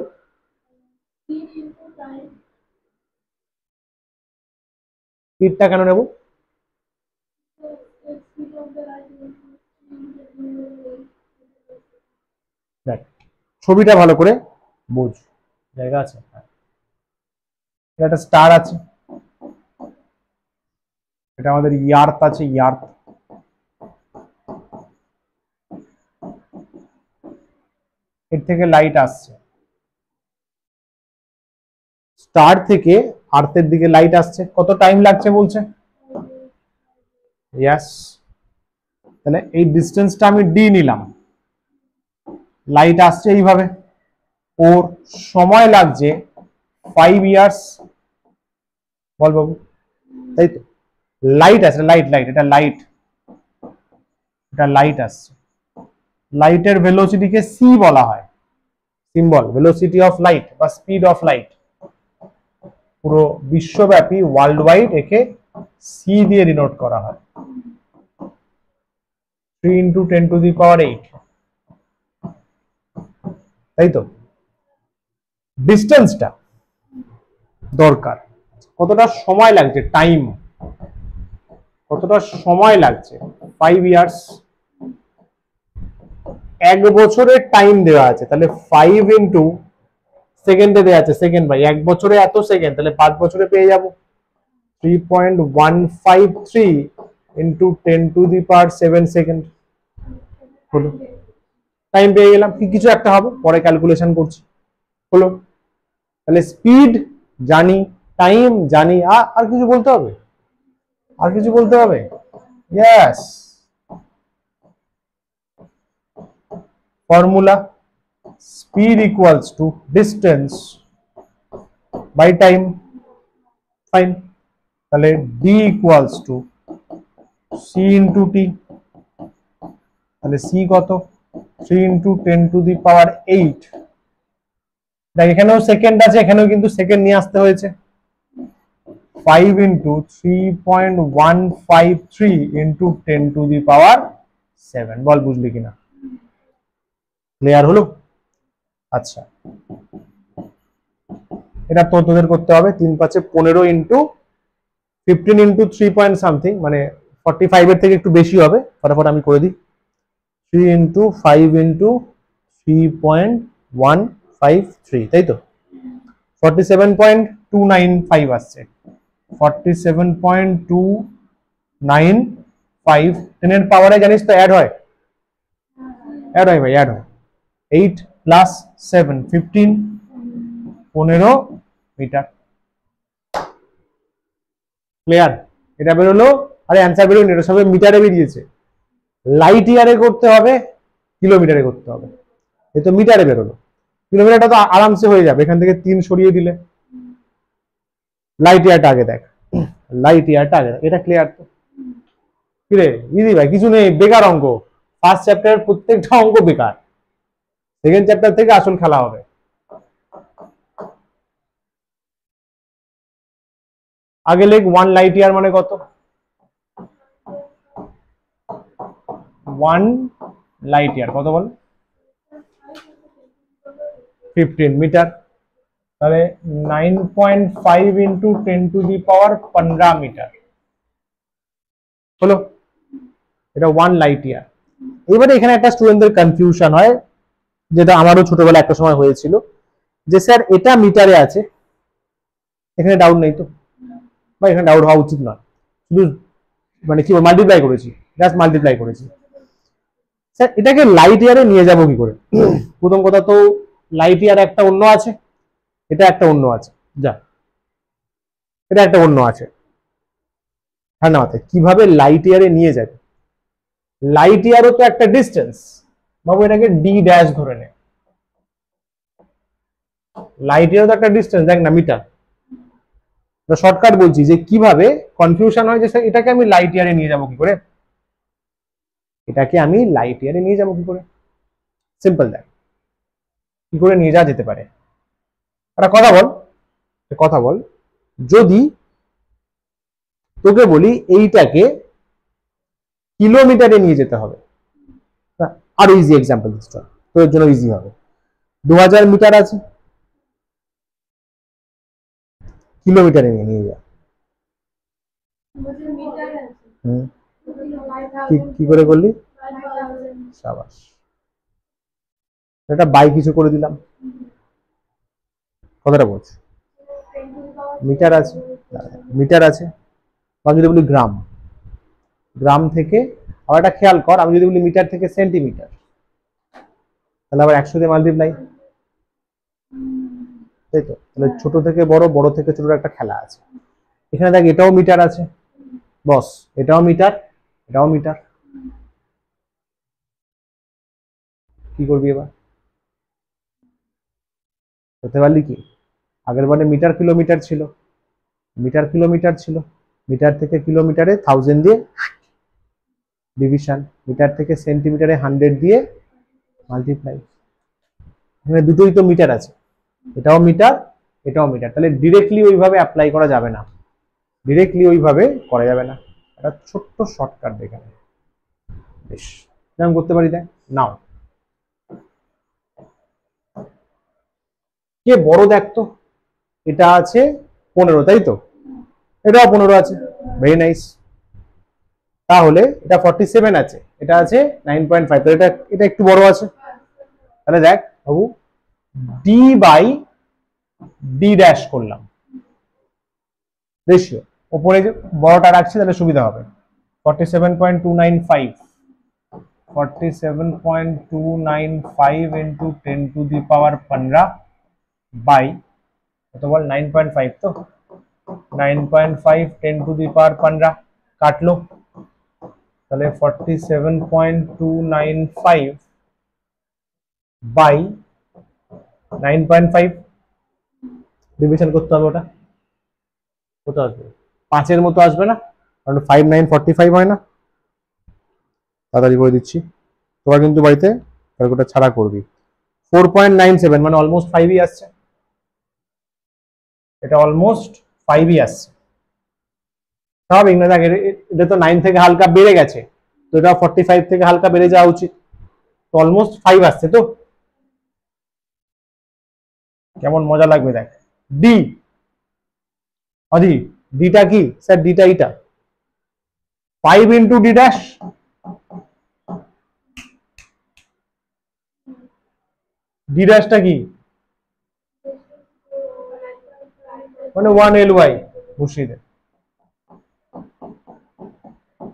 স্পিডটা কেন নেব? দেখ, ছবিটা ভালো করে বুঝ, জায়গা আছে। এটা একটা স্টার আছে, এটা আমাদের ইয়ার্থ আছে, ইয়ার্থ। এর থেকে লাইট আসছে, স্টার থেকে আর্থের দিকে লাইট আসছে, কত টাইম লাগছে বলছে? ইয়াস। তাহলে এই ডিস্টেন্সটা আমি ডি নিলাম, লাইট আসছে এইভাবে, ওর সময় লাগছে 5 ইয়ার্স, বল বাবু, তাই তো? লাইট আছে, লাইট, লাইট, এটা লাইট, এটা লাইট আসছে। লাইটের ভেলোসিটিকে সি বলা হয়, সিম্বল ভেলোসিটি অফ লাইট বা স্পিড অফ লাইট। পুরো বিশ্বব্যাপী ওয়ার্ল্ড ওয়াইড একে সি দিয়ে ডিনোট করা হয়, 3 × 10⁸, তাই তো? ডিস্টেন্সটা দরকার, কতটা সময় লাগছে, টাইম কতটা সময় লাগছে, 5 ইয়ার্স। 1 বছরের টাইম দেওয়া আছে, তাহলে 5 ইন্টু সেকেন্ডে দেওয়া আছে, সেকেন্ড বাই 1 বছরে এত সেকেন্ড, তাহলে 5 বছরে পেয়ে যাব 3.153 ইন্টু 10⁷ সেকেন্ড হলো। টাইম পেয়ে গেলাম, কি কিছু একটা হবে, পরে ক্যালকুলেশন করছি, হলো। তাহলে স্পিড জানি, টাইম জানি, আর কিছু বলতে হবে? আর কিছু বলতে হবে? Yes, formula speed equals to distance by time, fine. তাহলে D equals to C into T, তাহলে সি কত? 3 ইন্টু 10⁸। দেখ, এখানেও সেকেন্ড আছে, এখানেও কিন্তু সেকেন্ড নিয়ে আসতে হয়েছে। 5 ইন্টু 3.153 ইন্টু 10⁷, বল বুঝলি কিনা? ক্লিয়ার হলো? আচ্ছা, এটা তো তোদের করতে হবে 3 × 5 = 15 ইন্টু 15 ইন্টু 3 পয়েন্ট সামথিং, মানে 45 এর থেকে একটু বেশি হবে, ফটাফট আমি করে দিই। 3 ইন্টু 5 ইন্টু 3.153, তাই তো? 47.295 আসছে, 47.295। 10 এর পাওয়ারে জানিস তো অ্যাড হয়, অ্যাড হয় ভাই, অ্যাড হয়। 8 + 7 15, 15 মিটার। ক্লিয়ার? এটা বেরোলো, আরে অ্যান্সার বেরোয়নি, এটা সবে মিটারে বেরিয়েছে। লাইট ইয়ারে করতে হবে, কিলোমিটারে করতে হবে, এই তো মিটারে বেরোলো। কিলোমিটারটা তো আরামসে হয়ে যাবে, এখান থেকে 3 সরিয়ে দিলে। লাইট ইয়ারটা আগে দেখ, লাইট ইয়ারটা আগে দেখ, এটা ক্লিয়ার তো? কিরে ইজি ভাই, কিছু নেই, বেকার অঙ্ক। ফার্স্ট চ্যাপ্টারের প্রত্যেকটা অঙ্ক বেকার, সেকেন্ড চ্যাপ্টার থেকে আসল খেলা হবে। আগে লেখ 1 লাইট ইয়ার মানে কত? 1 লাইট ইয়ার কত বল? 15 মিটার। তাহলে 9.5 ইন্টু 10⁻15 মিটার হলো, এটা 1 লাইট ইয়ার। এবারে এখানে একটা স্টুডেন্টদের কনফিউশন হয়, যেটা আমারও ছোটবেলায় একটা সময় হয়েছিল, যে স্যার এটা মিটারে আছে, এখানে ডাউট নেই তো, বা এখানে ডাউট হওয়া উচিত নয়, শুধু মানে কি মাল্টিপ্লাই করেছি, জাস্ট মাল্টিপ্লাই করেছি। স্যার এটাকে লাইট ইয়ারে নিয়ে যাব কি করে? প্রথম কথা তো লাইট ইয়ার একটা অন্য আছে, এটা একটা অন্য আছে, যা এটা একটা অন্য আছে, হ্যাঁ না মাথায় কিভাবে লাইট ইয়ারে নিয়ে যাবে? লাইট ইয়ারও তো একটা ডিস্টেন্স, বাবু এটাকে ডি ড্যাশ ধরে নে, লাইট ইয়ারও তো একটা ডিস্টেন্স, দেখ না মিটার। শর্টকাট বলছি যে কিভাবে কনফিউশন হয় যে স্যার এটাকে আমি লাইট ইয়ারে নিয়ে যাব কি করে, এটাকে আমি লাইট ইয়ারে নিয়ে যাব কি করে? সিম্পল, দেখ কি করে নিয়ে যাওয়া যেতে পারে। একটা কথা বল, যদি তোকে বলি এইটাকে কিলোমিটারে নিয়ে যেতে হবে, আরো ইজি এক্সাম্পল দিচ্ছি, তোর জন্য ইজি হবে। 2000 মিটার আছে, কিলোমিটারে নিয়ে যা। কি করে করলি? সাবাস, এটা বাই কিছু করে দিলাম, কথাটা বলছি। মিটার আছে, মিটার আছে, আমি যদি বলি গ্রাম, গ্রাম থেকে আবার একটা খেয়াল কর, আমি যদি বলি মিটার থেকে সেন্টিমিটার, তাহলে আবার 100 দিয়ে মাল্টিপ্লাই, তাই তো? তাহলে ছোট থেকে বড়, বড় থেকে ছোট একটা খেলা আছে। এখানে দেখ এটাও মিটার আছে বস, এটাও মিটার, এটাও মিটার, কি করবি এবার? হতে পারলি কি? আগের বারে মিটার কিলোমিটার ছিল, মিটার কিলোমিটার ছিল, মিটার থেকে কিলোমিটারে 1000 দিয়ে ডিভিশন, মিটার থেকে সেন্টিমিটারে 100 দিয়ে মাল্টিপ্লাই। এখানে দুটোই তো মিটার আছে, এটাও মিটার, এটাও মিটার, তাহলে ডিরেক্টলি ওইভাবে অ্যাপ্লাই করা যাবে না, ডিরেক্টলি ওইভাবে করা যাবে না। একটা ছোট্ট শর্টকাট দেখে নেই, বেশ এরকম করতে পারি। দেখ নাও, কে বড় দেখ তো, এটা আছে 15, তাই তো? এটাও 15 আছে, ভেরি নাইস। তাহলে এটা 47 আছে, এটা আছে 9.5, তো এটা এটা একটু বড় আছে। তাহলে দেখ বাবু, ডি বাই ডি ড্যাশ করলাম, রেশিও উপরে যে বড়টা রাখছি তাহলে সুবিধা হবে। 47.295, 47.295 ইন্টু 10⁻15 বাই কত বল, 9.5, তো 9.5 10⁻15 কাটলো, তাহলে 47.295 বাই 9.5, ডিভিশন করতে হবে, ওটা কত আসবে? 5-এর মতো আসবে না, কারণ 5 9 45 হয় না। তাড়াতাড়ি করে দিচ্ছি, তোরা কিন্তু বাড়িতে ক্যালকুলেটর ছাড়া করবি। 4.97 মানে অলমোস্ট 5ই আসছে, এটা অলমোস্ট 5ই আসছে, স্বাভাবিক না? দেখ এটা তো 9 থেকে হালকা বেড়ে গেছে, তো এটা 45 থেকে হালকা বেড়ে যাওয়া উচিত, তো অলমোস্ট 5 আসছে। তো কেমন মজা লাগবে দেখ। ডি অধি, ডিটা কি স্যার? ডিটা এটা 5 ইন্টু ডি ড্যাশ, ডি ড্যাশটা কি মানে 1 ly, বসিয়ে দে,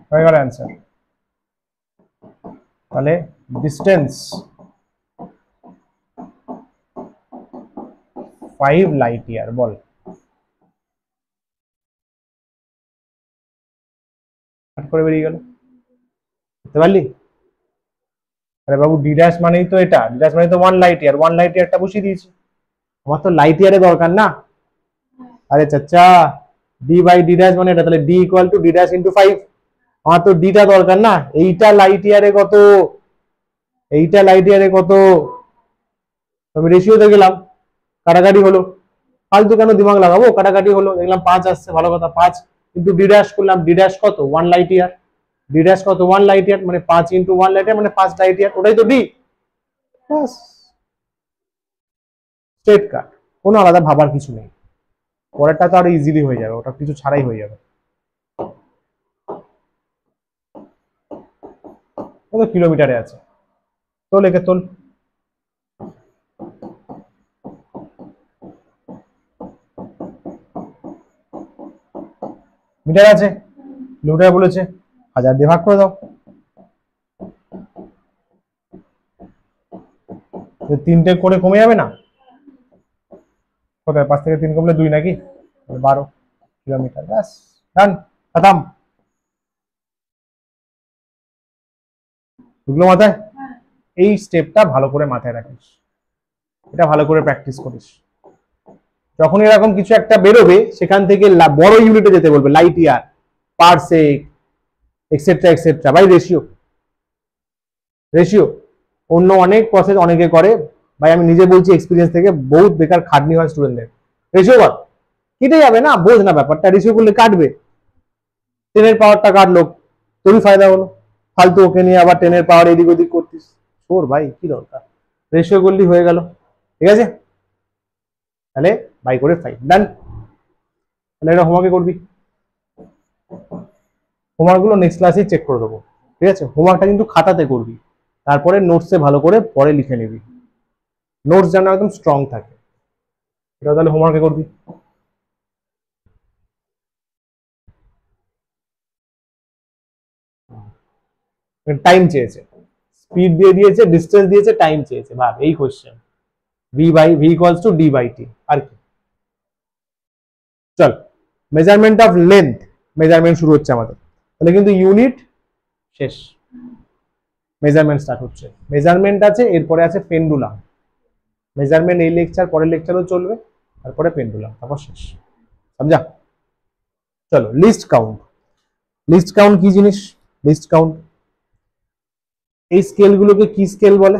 হয়ে গেল অ্যান্সার। তাহলে ডিস্টেন্স 5 লাইট ইয়ার, বল করে বেরিয়ে গেল, বুঝতে পারলি? আরে বাবু ডি ড্যাশ মানেই তো এটা, ডি ড্যাশ মানে তো 1 লাইট ইয়ার, 1 লাইট ইয়ারটা বসিয়ে দিয়েছি, আমার তো লাইট ইয়ারে দরকার না। আরে চাচা, ডি বাই ডি ড্যাশ মানে এটা, তাহলে D equal to D dash into 5, আমার তো ডিটা দরকার না। এইটা লাইট ইয়ারে কত, এইটা লাইট ইয়ারে কত, আমি রেশিওতে গেলাম, কাটাকাটি হলো, ফালতু কেন দিমাগ লাগাবো, কাটাকাটি হলো, দেখলাম 5 আসছে, ভালো কথা। 5 ইন্টু ডি ড্যাশ করলাম, ডি ড্যাশ কত 1 লাইট ইয়ার, ডি ড্যাশ কত 1 লাইট ইয়ার, মানে 5 ইন্টু 1 লাইট ইয়ার মানে 5 লাইট ইয়ার, ওটাই তো ডি, বাস স্ট্রেট কাট, কোনো আলাদা ভাবার কিছু নেই। পরেরটা তো আরো ইজিলি হয়ে যাবে, ওটা কিছু ছাড়াই হয়ে যাবে। কত কিলোমিটারে আছে, তোল একে তোল। মিটার আছে, কিলোমিটার বলেছে, 1000 দিয়ে ভাগ করে দাও। 3টে করে কমে যাবে না, কোথায় 5 থেকে 3 কমলে 2 নাকি, 12 কিলোমিটার। ব্যাস, ডান, খতম। ঢুকলো মাথায়? এই স্টেপটা ভালো করে মাথায় রাখিস, এটা ভালো করে প্র্যাকটিস করিস। যখন এরকম কিছু একটা বেরোবে সেখান থেকে বড় ইউনিটে যেতে বলবে, light year, parsec, etcetera etcetera, by ratio. Ratio অন্য অনেক প্রসেস অনেকে করে, ভাই আমি নিজে বলছি এক্সপিরিয়েন্স থেকে, বহুত বেকার খাটনি হয় স্টুডেন্টদের। রেশিও কর, কেটে যাবে না, বোঝ না ব্যাপারটা, রেশিও করলে কাটবে, 10 এর পাওয়ারটা কাটলো, তোরই ফায়দা হলো। ফালতু ওকে নিয়ে আবার 10 এর পাওয়ার এদিক ওদিক করতিস, তোর ভাই কি দরকার, রেশিও করলি হয়ে গেল। ঠিক আছে, তাহলে বাই করে 5, ডান। তাহলে এটা হোমওয়ার্কে করবি, হোমওয়ার্ক গুলো নেক্সট ক্লাসে চেক করে দেবো। ঠিক আছে, হোমওয়ার্কটা কিন্তু খাতাতে করবি, তারপরে নোটসে ভালো করে পরে লিখে নিবি, নোটস যেন একদম স্ট্রং থাকে। এটা তাহলে হোমওয়ার্কে করবি। টাইম চেয়েছে, স্পিড দিয়ে দিয়েছে, ডিস্টেন্স দিয়েছে, টাইম চেয়েছে, ভাব এই question. V equals to D by T, আর কি। চল, মেজারমেন্ট অফ লেন্থ, মেজারমেন্ট শুরু হচ্ছে আমাদের, তাহলে কিন্তু ইউনিট শেষ, মেজারমেন্ট স্টার্ট হচ্ছে। মেজারমেন্ট আছে, এরপরে আছে পেন্ডুলাম। মেজারমেন্ট এই লেকচার, পরের লেকচারও চলবে, তারপরে পেন্ডুলাম, তারপর শেষ। সমঝা? চলো, লিস্ট কাউন্ট। লিস্ট কাউন্ট কি জিনিস? লিস্ট কাউন্ট, এই স্কেল গুলোকে কি স্কেল বলে?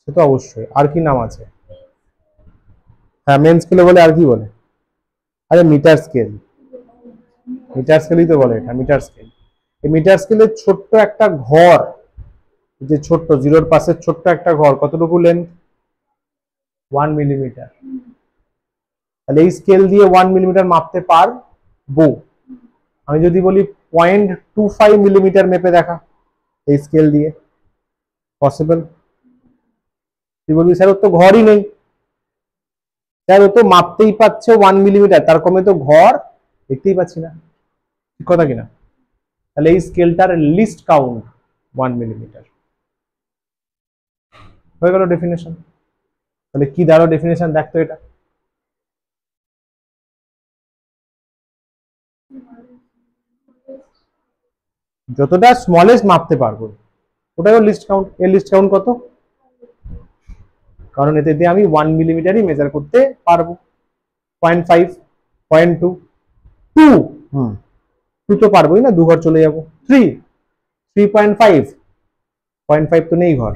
সে তো অবশ্যই, আর কি নাম আছে? হ্যাঁ, মেন স্কেলে বলে, আর কি বলে? আরে মিটার স্কেল, মিটার স্কেলই তো বলে, এটা মিটার স্কেল। এই মিটার স্কেলের ছোট্ট একটা ঘর, যে ছোট্ট জিরোর পাশে ছোট্ট একটা ঘর, কতটুকু লেন্থ? 1 মিলিমিটার। তাহলে এই স্কেল দিয়ে 1 মিলিমিটার মাপতে পারবো। আমি যদি বলি 0.25 মিলিমিটার মেপে দেখা, এই স্কেল দিয়ে পসিবল? তুই বলবি স্যার ওর তো ঘরই নেই, স্যার ও তো মাপতেই পাচ্ছে 1 মিলিমিটার, তার কমে তো ঘর দেখতেই পাচ্ছি না, ঠিক কথা কিনা? তাহলে এই স্কেলটার লিস্ট কাউন্ট 1 মিলিমিটার। হয়ে গেল ডেফিনেশন। তাহলে কি দাঁড়ালো ডেফিনেশন, দেখতো এটা। যতটা স্মলেস্ট মাপতে পারবো ওটাই লিস্ট কাউন্ট। এর লিস্ট কাউন্ট কত? কারণ এতে দিয়ে আমি 1 মিলিমিটারই মেজার করতে পারবো। 0.5, 0.2, 2, 2 তো পারবোই না, 2 ঘর চলে যাবো। 3, 3.5, 0.5 তো নেই ঘর।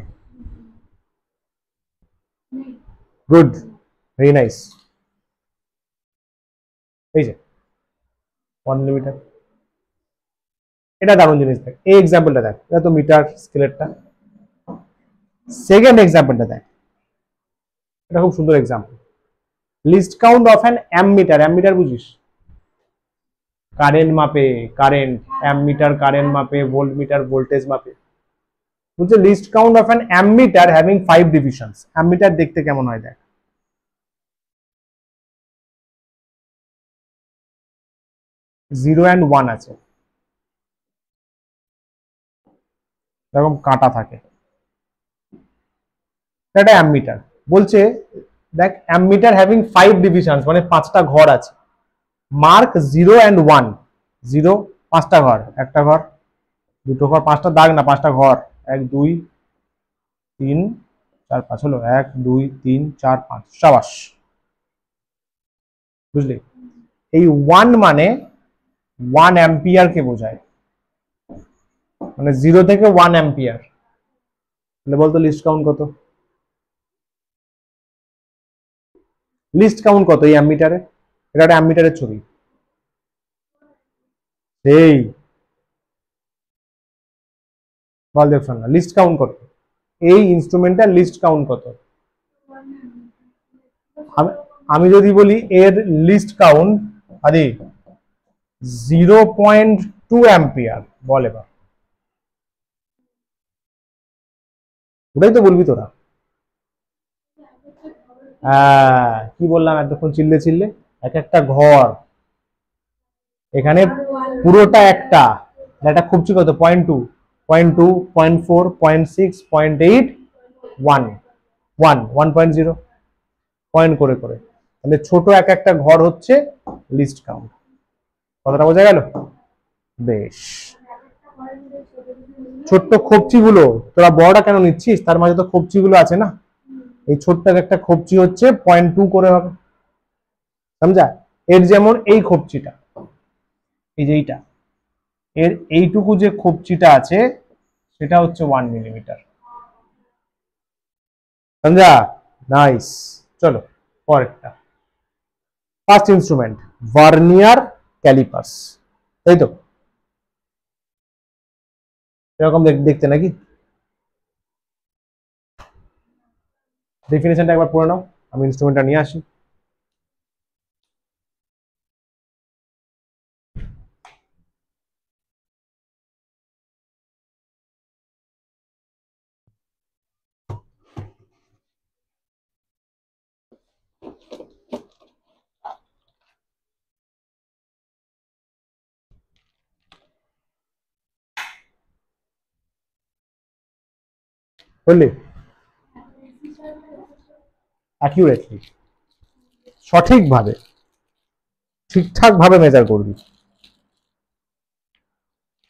Good, very nice. এই যে 1 মিলিমিটার, এটা দারুণ জিনিস। দেখ এই এক্সাম্পলটা, দেখ এটা তো মিটার স্কেলেরটা। সেকেন্ড এক্সাম্পলটা দেখ, এটা খুব সুন্দর example. List count of an ammeter. Ammeter বুঝিস? কারেন্ট মাপে, কারেন্ট, অ্যামমিটার কারেন্ট মাপে, ভোল্টমিটার ভোল্টেজ মাপে। বুঝছে? List count of an ammeter having 5 divisions. Ammeter দেখতে কেমন হয় দেখ, 0 and 1 আছে, এরকম কাঁটা থাকে, এটা অ্যামমিটার। বলছে দেখ, অ্যামমিটার হ্যাভিং 5 ডিভিশনস মানে 5টা ঘর আছে। মার্ক 0 and 1, 0 5টা ঘর, একটা ঘর, দুটো ঘর, 5টা দাগ না, 5টা ঘর, 1 2 3 4 5 হলো, 1 2 3 4 5, সাবাস। বুঝলি? এই 1 মানে 1 অ্যাম্পিয়ার কে বোঝায়, মানে 0 থেকে 1 অ্যাম্পিয়ার। তাহলে বলতো লিস্ট কাউন্ট কত? লিস্ট কাউন্ট কত এই অ্যাম্মিটারে? এটা একটা অ্যাম্মিটারের ছবি, এই বল দেখছেন না, লিস্ট কাউন্ট কত? এই ইনস্ট্রুমেন্টটার লিস্ট কাউন্ট কত? আমি যদি বলি এর লিস্ট কাউন্ট আদি 0.2 অ্যাম্পিয়ার, বল এবার। ওটাই তো বলবি তোরা। হ্যাঁ, কি বললাম এতক্ষণ চিল্লে চিল্লে? এক একটা ঘর, এখানে পুরোটা একটা খুবছি কত? 0.2, 0.2, 0.4, 0.6, 0.8, 1, 1.0 পয়েন্ট করে করে। তাহলে ছোট এক একটা ঘর হচ্ছে লিস্ট কাউন্ট। কথাটা বোঝা গেল? বেশ। ছোট্ট খোপচি গুলো তোরা বড়টা কেন নিচ্ছিস? তার মাঝে তো খোপচি গুলো আছে না। এই ছোট্ট একটা খোপচি হচ্ছে 0.2 করে হবে, সমঝা? এর যেমন এই খোপচিটা, এই যে এইটা, এর এইটুকু যে খোপচিটা আছে সেটা হচ্ছে 1 মিলিমিটার, সমঝা? নাইস। চলো পরেরটা। ফার্স্ট ইনস্ট্রুমেন্ট ভার্নিয়ার ক্যালিপার্স, তাই তো? এরকম দেখতে নাকি? ডেফিনেশনটা একবার পড়ে নাও, আমি ইনস্ট্রুমেন্টটা নিয়ে আসি। বুঝলি? অ্যাকিউরেটলি, সঠিকভাবে, ঠিকঠাক ভাবে মেজার করবি।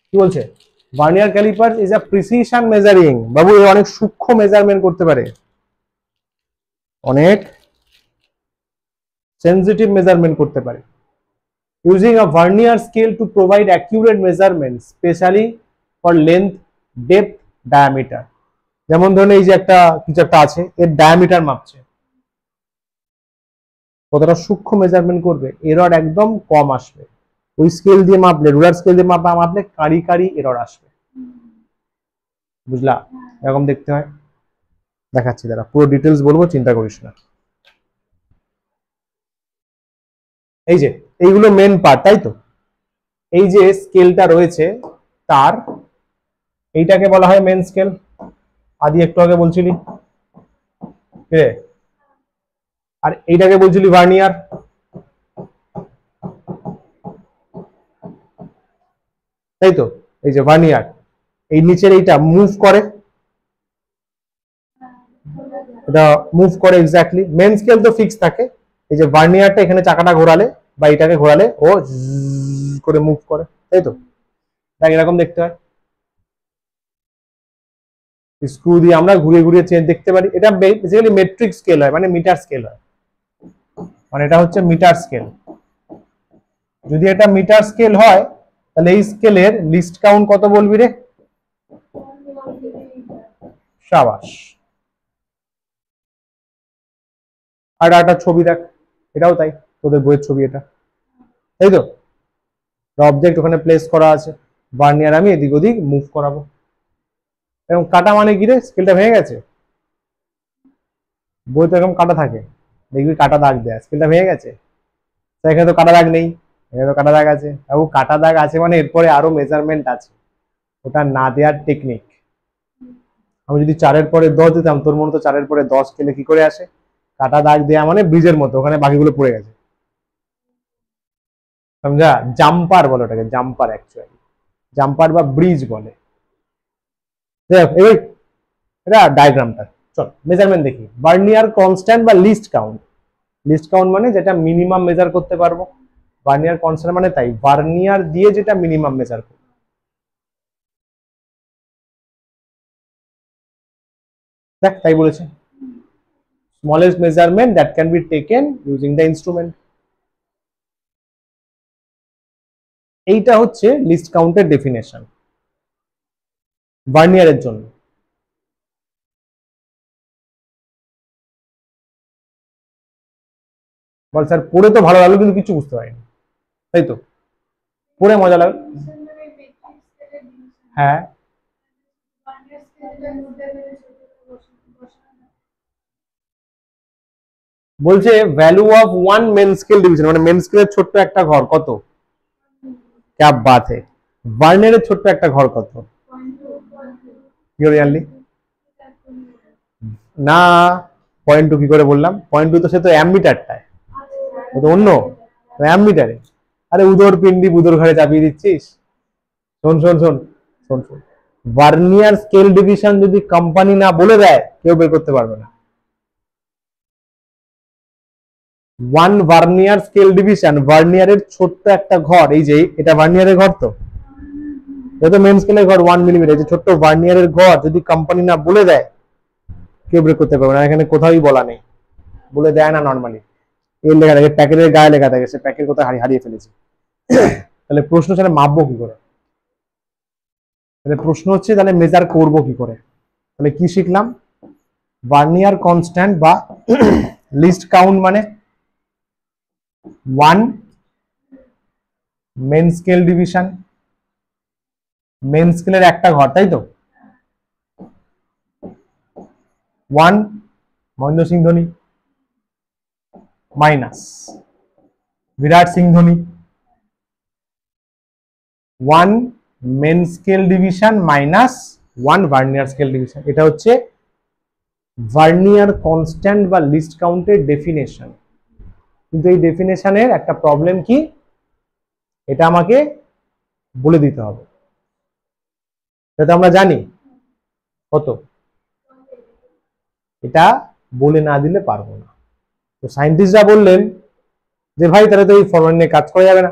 কি বলছে? Vernier calliper is a precision measuring. বাবু, এ অনেক সূক্ষ্ম মেজারমেন্ট করতে পারে, অনেক সেনসিটিভ মেজারমেন্ট করতে পারে। Using a vernier scale to provide accurate measurement specially for length, depth, diameter. যেমন ধরুন এই যে একটা কিছু একটা আছে, এর ডায়ামিটার মাপছে, কতটা সূক্ষ্ম মেজারমেন্ট করবে, এরর একদম কম আসবে। ওই স্কেল দিয়ে মাপলে, রুলার স্কেল দিয়ে মাপলে কারি কারি এরর আসবে, বুঝলা? এরকম দেখতে হয়। দেখাচ্ছি, দাঁড়া, পুরো ডিটেলস বলবো, চিন্তা করিস না। এই যে এইগুলো মেন পার্ট, তাই তো? এই যে স্কেলটা রয়েছে তার, এইটাকে বলা হয় মেন স্কেল। আদি একটু আগে বলছিলি, আর এইটাকে বলছিলি ভার্নিয়ার, তাই তো? এই যে ভার্নিয়ার, এই নিচের এইটা মুভ করে, এটা মুভ করে এক্স্যাক্টলি। মেন স্কেল তো ফিক্স থাকে, এই যে ভার্নিয়ারটা এখানে চাকাটা ঘোরালে বা এটাকে ঘোরালে ও করে মুভ করে, তাই তো? দেখ এরকম দেখতে হয়। স্ক্রু দিয়ে আমরা ঘুরিয়ে ঘুরিয়ে চেঞ্জ দেখতে পারি। এটা বেসিক্যালি মেট্রিক স্কেল হয়, মানে মিটার স্কেল হয়, মানে এটা হচ্ছে মিটার স্কেল। যদি এটা মিটার স্কেল হয় তাহলে এই স্কেলের লিস্ট কাউন্ট কত বলবি রে? সাবাস। আর একটা ছবি দেখ, এটাও তাই, তোদের বইয়ের ছবি এটা, তাই তো? অবজেক্ট ওখানে প্লেস করা আছে, ভার্নিয়ার আমি এদিক ওদিক মুভ করাবো। এবং কাটা মানে কি রে? স্কেলটা ভেঙে গেছে? বই তো এরকম কাটা থাকে, দেখবি কাটা দাগ দেয়, স্কেলটা ভেঙে গেছে। এখানে তো কাটা দাগ নেই, এখানে তো কাটা দাগ আছে। এবং কাটা দাগ আছে মানে এরপরে আরো মেজারমেন্ট আছে, ওটা না দেওয়ার টেকনিক। আমি যদি 4-এর পরে 10 দিতাম, তোর মনে তো 4-এর পরে 10 স্কেলে কি করে আসে? কাটা দাগ দেয়া মানে ব্রিজের মতো, ওখানে বাকিগুলো পড়ে গেছে, সমঝা? জাম্পার বলে ওটাকে, জাম্পার অ্যাকচুয়ালি, জাম্পার বা ব্রিজ বলে। এটা ডায়াগ্রামটা। চল মেজারমেন্ট দেখি। ভার্নিয়ার কনস্ট্যান্ট বা লিস্ট কাউন্ট, লিস্ট কাউন্ট মানে যেটা মিনিমাম মেজার করতে পারবো, ভার্নিয়ার কনস্ট্যান্ট মানে তাই, ভার্নিয়ার দিয়ে যেটা মিনিমাম মেজার করবো। দেখ তাই বলেছে, smallest measurement that can be taken using the instrument. এইটা হচ্ছে লিস্ট কাউন্টের ডেফিনেশন ভার্নিয়ারের জন্য। বল স্যার, পড়ে তো ভালো লাগলো কিন্তু কিছু বুঝতে পারিনি, তাই তো? পড়ে মজা লাগলো, হ্যাঁ। বলছে value of one main scale division, মানে মেন স্কেলের ছোট্ট একটা ঘর কত? क्या बात है, ভার্নিয়ারের ছোট্ট একটা ঘর কত? কি করে জানলি? না, 0.2 কি করে বললাম? 0.2 তো সে তো অ্যামমিটারটায়, ও তো অন্য অ্যামমিটারে। আরে উদর পিন্ডি বুদর ঘরে চাপিয়ে দিচ্ছিস। শোন শোন শোন শোন শোন, ভার্নিয়ার স্কেল ডিভিশন যদি কোম্পানি না বলে দেয় কেউ বের করতে পারবে না। ওয়ান ভার্নিয়ার স্কেল ডিভিশন, ভার্নিয়ারের ছোট্ট একটা ঘর, এই যে এটা ভার্নিয়ারের ঘর, তো এটা তো মেন স্কেলের ঘর 1 মিলিমিটার, যে ছোট্ট ভার্নিয়ারের ঘর যদি কোম্পানি না বলে দেয় কেউ বের করতে পারবে না। এখানে কোথাওই বলা নেই, বলে দেয় না নর্মালি। এর লেখা থাকে, প্যাকেটের গায়ে লেখা থাকে, সে প্যাকেট কোথায় হারিয়ে ফেলেছে। তাহলে প্রশ্ন হচ্ছে মাপবো কি করে? তাহলে প্রশ্ন হচ্ছে তাহলে মেজার করবো কি করে? তাহলে কি শিখলাম? ভার্নিয়ার কনস্ট্যান্ট বা লিস্ট কাউন্ট মানে 1 মেন স্কেল ডিভিশন, মেন স্কেলের একটা ঘর, তাই তো? 1 Mahendra Singh Dhoni minus Virat Singh Dhoni, 1 main scale division minus 1 vernier scale division. এটা হচ্ছে ভার্নিয়ার কনস্ট্যান্ট বা লিস্ট কাউন্টের ডেফিনেশন। কিন্তু এই ডেফিনেশনের একটা প্রবলেম কি, এটা আমাকে বলে দিতে হবে। এটা আমরা জানি কত, এটা বলে না দিলে পারবো না। তো সায়েন্টিস্টরা বললেন যে ভাই তাহলে তো এই ফর্মুলা নিয়ে কাজ করা যাবে না,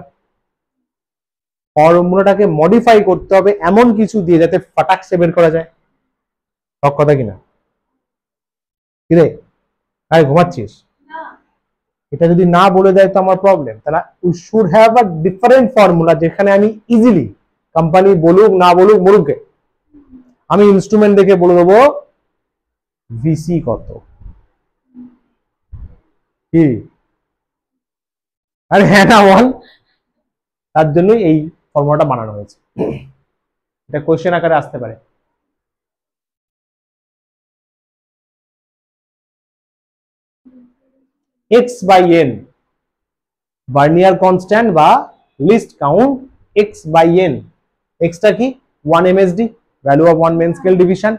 ফর্মুলাটাকে মডিফাই করতে হবে এমন কিছু দিয়ে যাতে ফাটাকসে বের করা যায়। সব কথা কিনা? কিরে আরে ঘুমাচ্ছিস? এটা যদি না বলে দেয় তো আমার প্রবলেম। তাহলে we should have a different formula, যেখানে আমি ইজিলি, কোম্পানি বলুক না বলুক বলুক, আমি ইনস্ট্রুমেন্ট দেখে বলে দেবো ভিসি কত। কি আরে হ্যাঁ না বল, তার জন্যই এই ফর্মুলাটা বানানো হয়েছে। এটা কোশ্চেন আকারে আসতে পারে। X by N, vernier constant বা least count X by N. এক্সটা কি? 1 MSD, value of 1 main scale division.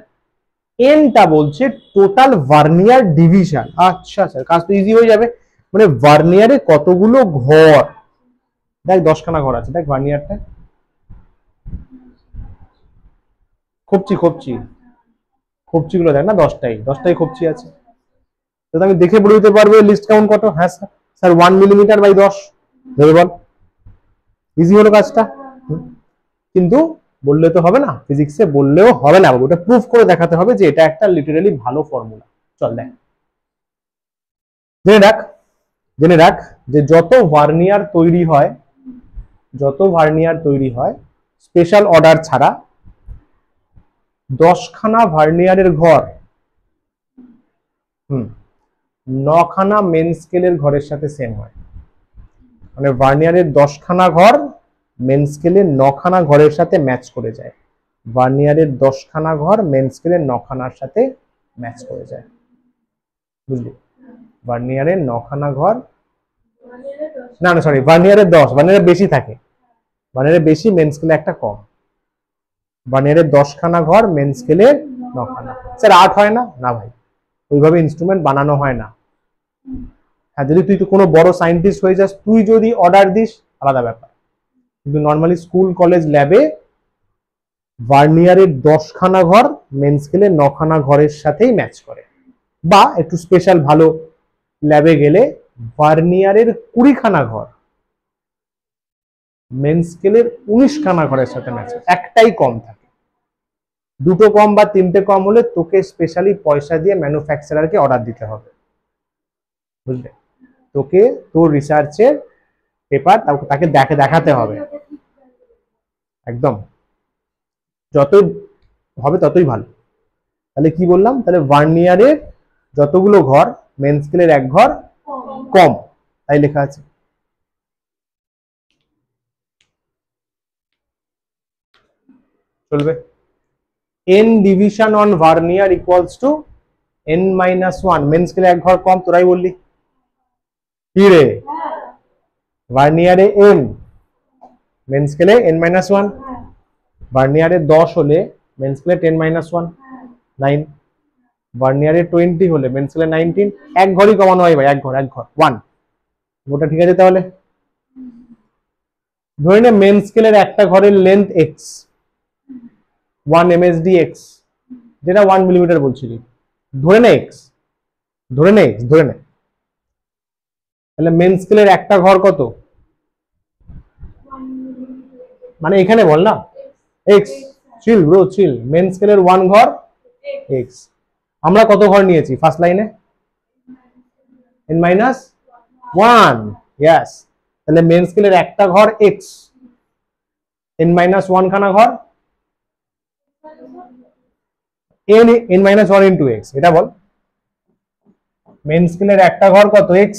এনটা বলছে টোটাল ভার্নিয়ার ডিভিশন। আচ্ছা স্যার, কাজ তো ইজি হয়ে যাবে। মানে ভার্নিয়ারে কতগুলো ঘর, দেখ 10খানা ঘর আছে, দেখ ভার্নিয়ারটা খোপচি খোপচি খোপচিগুলো দেখ না, 10টাই খোপচি আছে। তো আমি দেখে বলে দিতে পারবো লিস্ট কাউন্ট কত। হ্যাঁ স্যার, স্যার 1 মিলিমিটার বাই 10 ধরে বল, ইজি হলো কাজটা। কিন্তু বললে তো হবে না, ফিজিক্সে বললেও হবে না, ওটা প্রুফ করে দেখাতে হবে যে এটা একটা লিটারালি ভালো ফর্মুলা। চল দেখ, জেনে রাখ যে যত ভার্নিয়ার তৈরি হয় স্পেশাল অর্ডার ছাড়া 10খানা ভার্নিয়ারের ঘর 9খানা মেন স্কেলের ঘরের সাথে সেম হয়। মানে ভার্নিয়ারের 10খানা ঘর মেন স্কেলের 9খানা ঘরের সাথে ম্যাচ করে যায়। ভার্নিয়ারের 10খানা ঘর মেন স্কেলের 9খানার সাথে ম্যাচ করে যায়, বুঝলি? ভার্নিয়ারের 9খানা ঘর, না না সরি, ভার্নিয়ারের 10, ভার্নিয়ারের বেশি থাকে, ভার্নিয়ারের বেশি, মেন স্কেলে একটা কম। ভার্নিয়ারের 10খানা ঘর মেন স্কেলের 9খানা। স্যার 8 হয় না? না ভাই, ওইভাবে ইনস্ট্রুমেন্ট বানানো হয় না। হ্যাঁ, যদি তুই তো কোনো বড় সায়েন্টিস্ট হয়ে যাস, তুই যদি অর্ডার দিস আলাদা ব্যাপার, কিন্তু নর্মালি স্কুল কলেজ ল্যাবে ভার্নিয়ারের 10খানা ঘর মেন স্কেলের 9খানা ঘরের সাথেই ম্যাচ করে। বা একটু স্পেশাল ভালো ল্যাবে গেলে ভার্নিয়ারের 20খানা ঘর মেন স্কেলের 19খানা ঘরের সাথে ম্যাচ করে, একটাই কম থাকে। দুটো কম বা তিনটে কম হলে তোকে স্পেশালি পয়সা দিয়ে ম্যানুফ্যাকচারারকে অর্ডার দিতে হবে, বুঝলে? তোকে তোর রিসার্চের পেপার তাকে দেখাতে হবে, একদম যতই হবে ততই ভালো। তাহলে কি বললাম? তাহলে ভার্নিয়ারের যতগুলো ঘর মেন স্কেলের এক ঘর কম, তাই লেখা আছে। চলবে। n division on vernier equals to n-1, main স্কেলে এক ঘর কম, তোরাই বললি। কি রে, ভার্নিয়ারে n, মেন স্কেলে n-1, ভার্নিয়ারে 10 হলে মেন স্কেলে 10-1, 9, ভার্নিয়ারে 20 হলে মেন স্কেলে 19, এক ঘরই কমানো হয় ভাই, এক ঘর 1, ওটা ঠিক আছে। তাহলে ধরে নে মেন স্কেলের একটা ঘরের লেন্থ x, 1 msd x, যেটা 1 মিলিমিটার বলছিলি, ধরে নে x, ধরে নে তাহলে মেন স্কেলের একটা ঘর কত, মানে এখানে বল না x, chill bro chill, main স্কেলের 1 ঘর x, আমরা কত ঘর নিয়েছি ফার্স্ট লাইনে, n-1, ইয়েস, তাহলে মেন স্কেলের একটা ঘর x, n-1 খানা ঘর n-1 ইন্টু x, এটা বল মেন স্কেলের একটা ঘর কত x,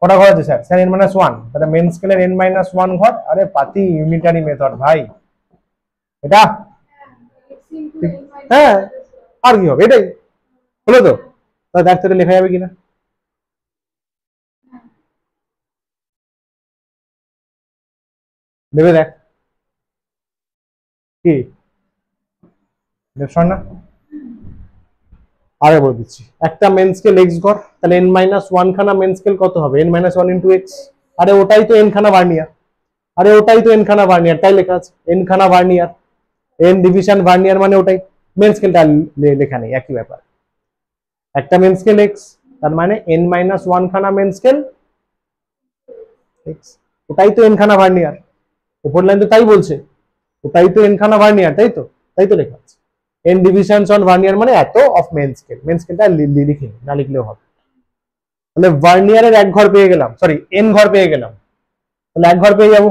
কটা ঘর আছে স্যার, n-1, তাহলে মেন স্কেলের n-1 ঘর, আরে পাতি ইউনিটারি মেথড ভাই এটা, হ্যাঁ আর কি হবে, এটাই হলো তো, তাহলে দেখ তোটা লেখা যাবে কিনা, ভেবে দেখ কি দেখছ না, আগে বলে দিচ্ছি, একটা মেন স্কেল x ঘর, তাহলে n-1 খানা মেন স্কেল কত হবে, n-1 ইন্টু x, আরে ওটাই তো n খানা ভার্নিয়ার, আরে ওটাই তো n খানা ভার্নিয়ার, তাই লেখা আছে n খানা ভার্নিয়ার, n ডিভিশন ভার্নিয়ার মানে ওটাই, মেন স্কেলটা লেখা নেই, একই ব্যাপার, একটা মেন স্কেল x, তার মানে n-1 খানা মেন স্কেল x, ওটাই তো n খানা ভার্নিয়ার, উপর লাইন তো তাই বলছে, ওটাই তো n খানা ভার্নিয়ার, তাই তো লেখা আছে, n ডিভিশনস অন ভার্নিয়ার মানে এত অফ মেন স্কেলটা লিখি না লিখলেও হবে, তাহলে ভার্নিয়ারের এক ঘর পেয়ে গেলাম, সরি n ঘর পেয়ে গেলাম, তাহলে এক ঘর পেয়ে যাবো,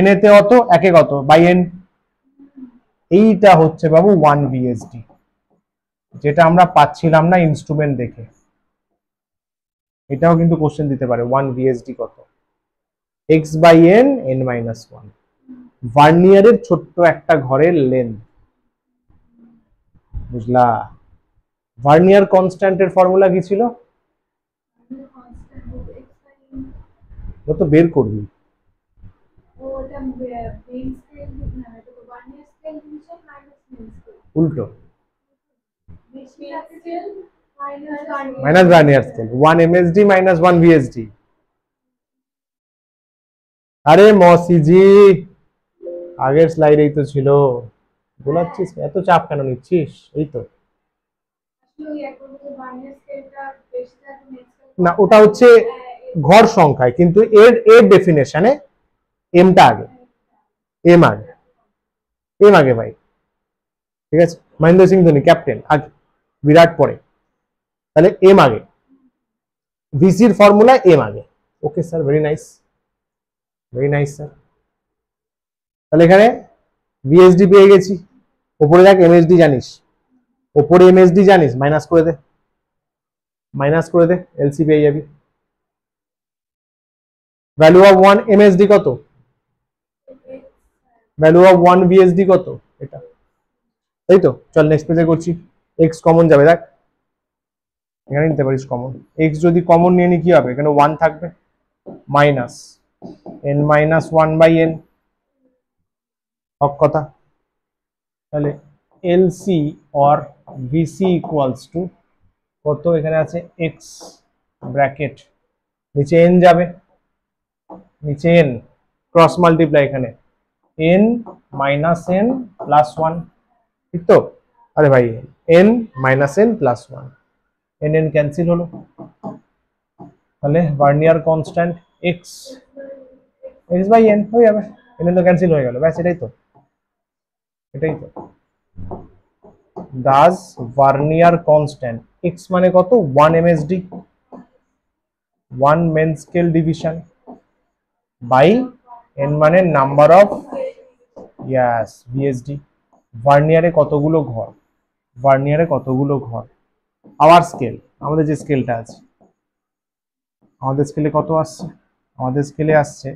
n এতে অত, একে কত বাই n, এইটা হচ্ছে বাবু 1 VSD, যেটা আমরা পাচ্ছিলাম না ইনস্ট্রুমেন্ট দেখে, এটাও কিন্তু কোশ্চেন দিতে পারে, 1 VSD কত, x বাই n, n-1, ভার্নিয়ারের ছোট্ট একটা ঘরের লেন্থ, বুঝলা, ভার্নিয়ার কনস্ট্যান্টের ফর্মুলা কি ছিল, যত বের করবি, উল্টো, minus vernier scale, 1 MSD minus 1 VSD, আরে মসিজি আগের স্লাইডেই তো ছিল, বলাচ্ছিস এত চাপ কেন নিচ্ছিস, এই তো না, ওটা হচ্ছে ঘর সংখ্যায়, কিন্তু এর ডেফিনেশনে এমটা আগে, এম আগে ভাই, ঠিক আছে, মহেন্দ্র সিং ধোনি ক্যাপ্টেন আগে, বিরাট পরে, তাহলে এম আগে, ভিসির ফর্মুলা এম আগে, okay sir, very nice sir, তাহলে এখানে ভিএসডি পেয়ে গেছি, উপরে দেখ এমএসডি জানিস, উপরে এমএসডি জানিস, মাইনাস করে দে, এলসি পেয়ে যাবি, ভ্যালু অফ 1 এমএসডি কত, ভ্যালু অফ 1 ভিএসডি কত, এটা, তাই তো, চল নেক্সট পেজে করছি, এক্স কমন যাবে, দেখ এখানে নিতে পারিস কমন, এক্স যদি কমন নিয়ে নি কি হবে, এখানে 1 থাকবে, মাইনাস n-1 বাই n, হক কথা, তাহলে LC or VC equals to কত, এখানে আছে এক্স ব্র্যাকেট, নিচে n যাবে, নিচে n ক্রস মাল্টিপ্লাই, এখানে n মাইনাস n প্লাস 1, ঠিক তো, আরে ভাই n minus n plus 1, n cancel হলো, তাহলে vernier constant x by n হয়ে যাবে, n তো ক্যান্সেল হয়ে গেল, ব্যাস এটাই তো দাস ভার্নিয়ার কনস্ট্যান্ট x মানে কত, 1 MSD, 1 main scale division by n মানে নাম্বার অফ, ইয়েস ভিএসডি, ভার্নিয়ারে কতগুলো ঘর, আওয়ার স্কেল, আমাদের যে স্কেলটা আছে, আমাদের স্কেলে কত আসছে, আমাদের স্কেলে আসছে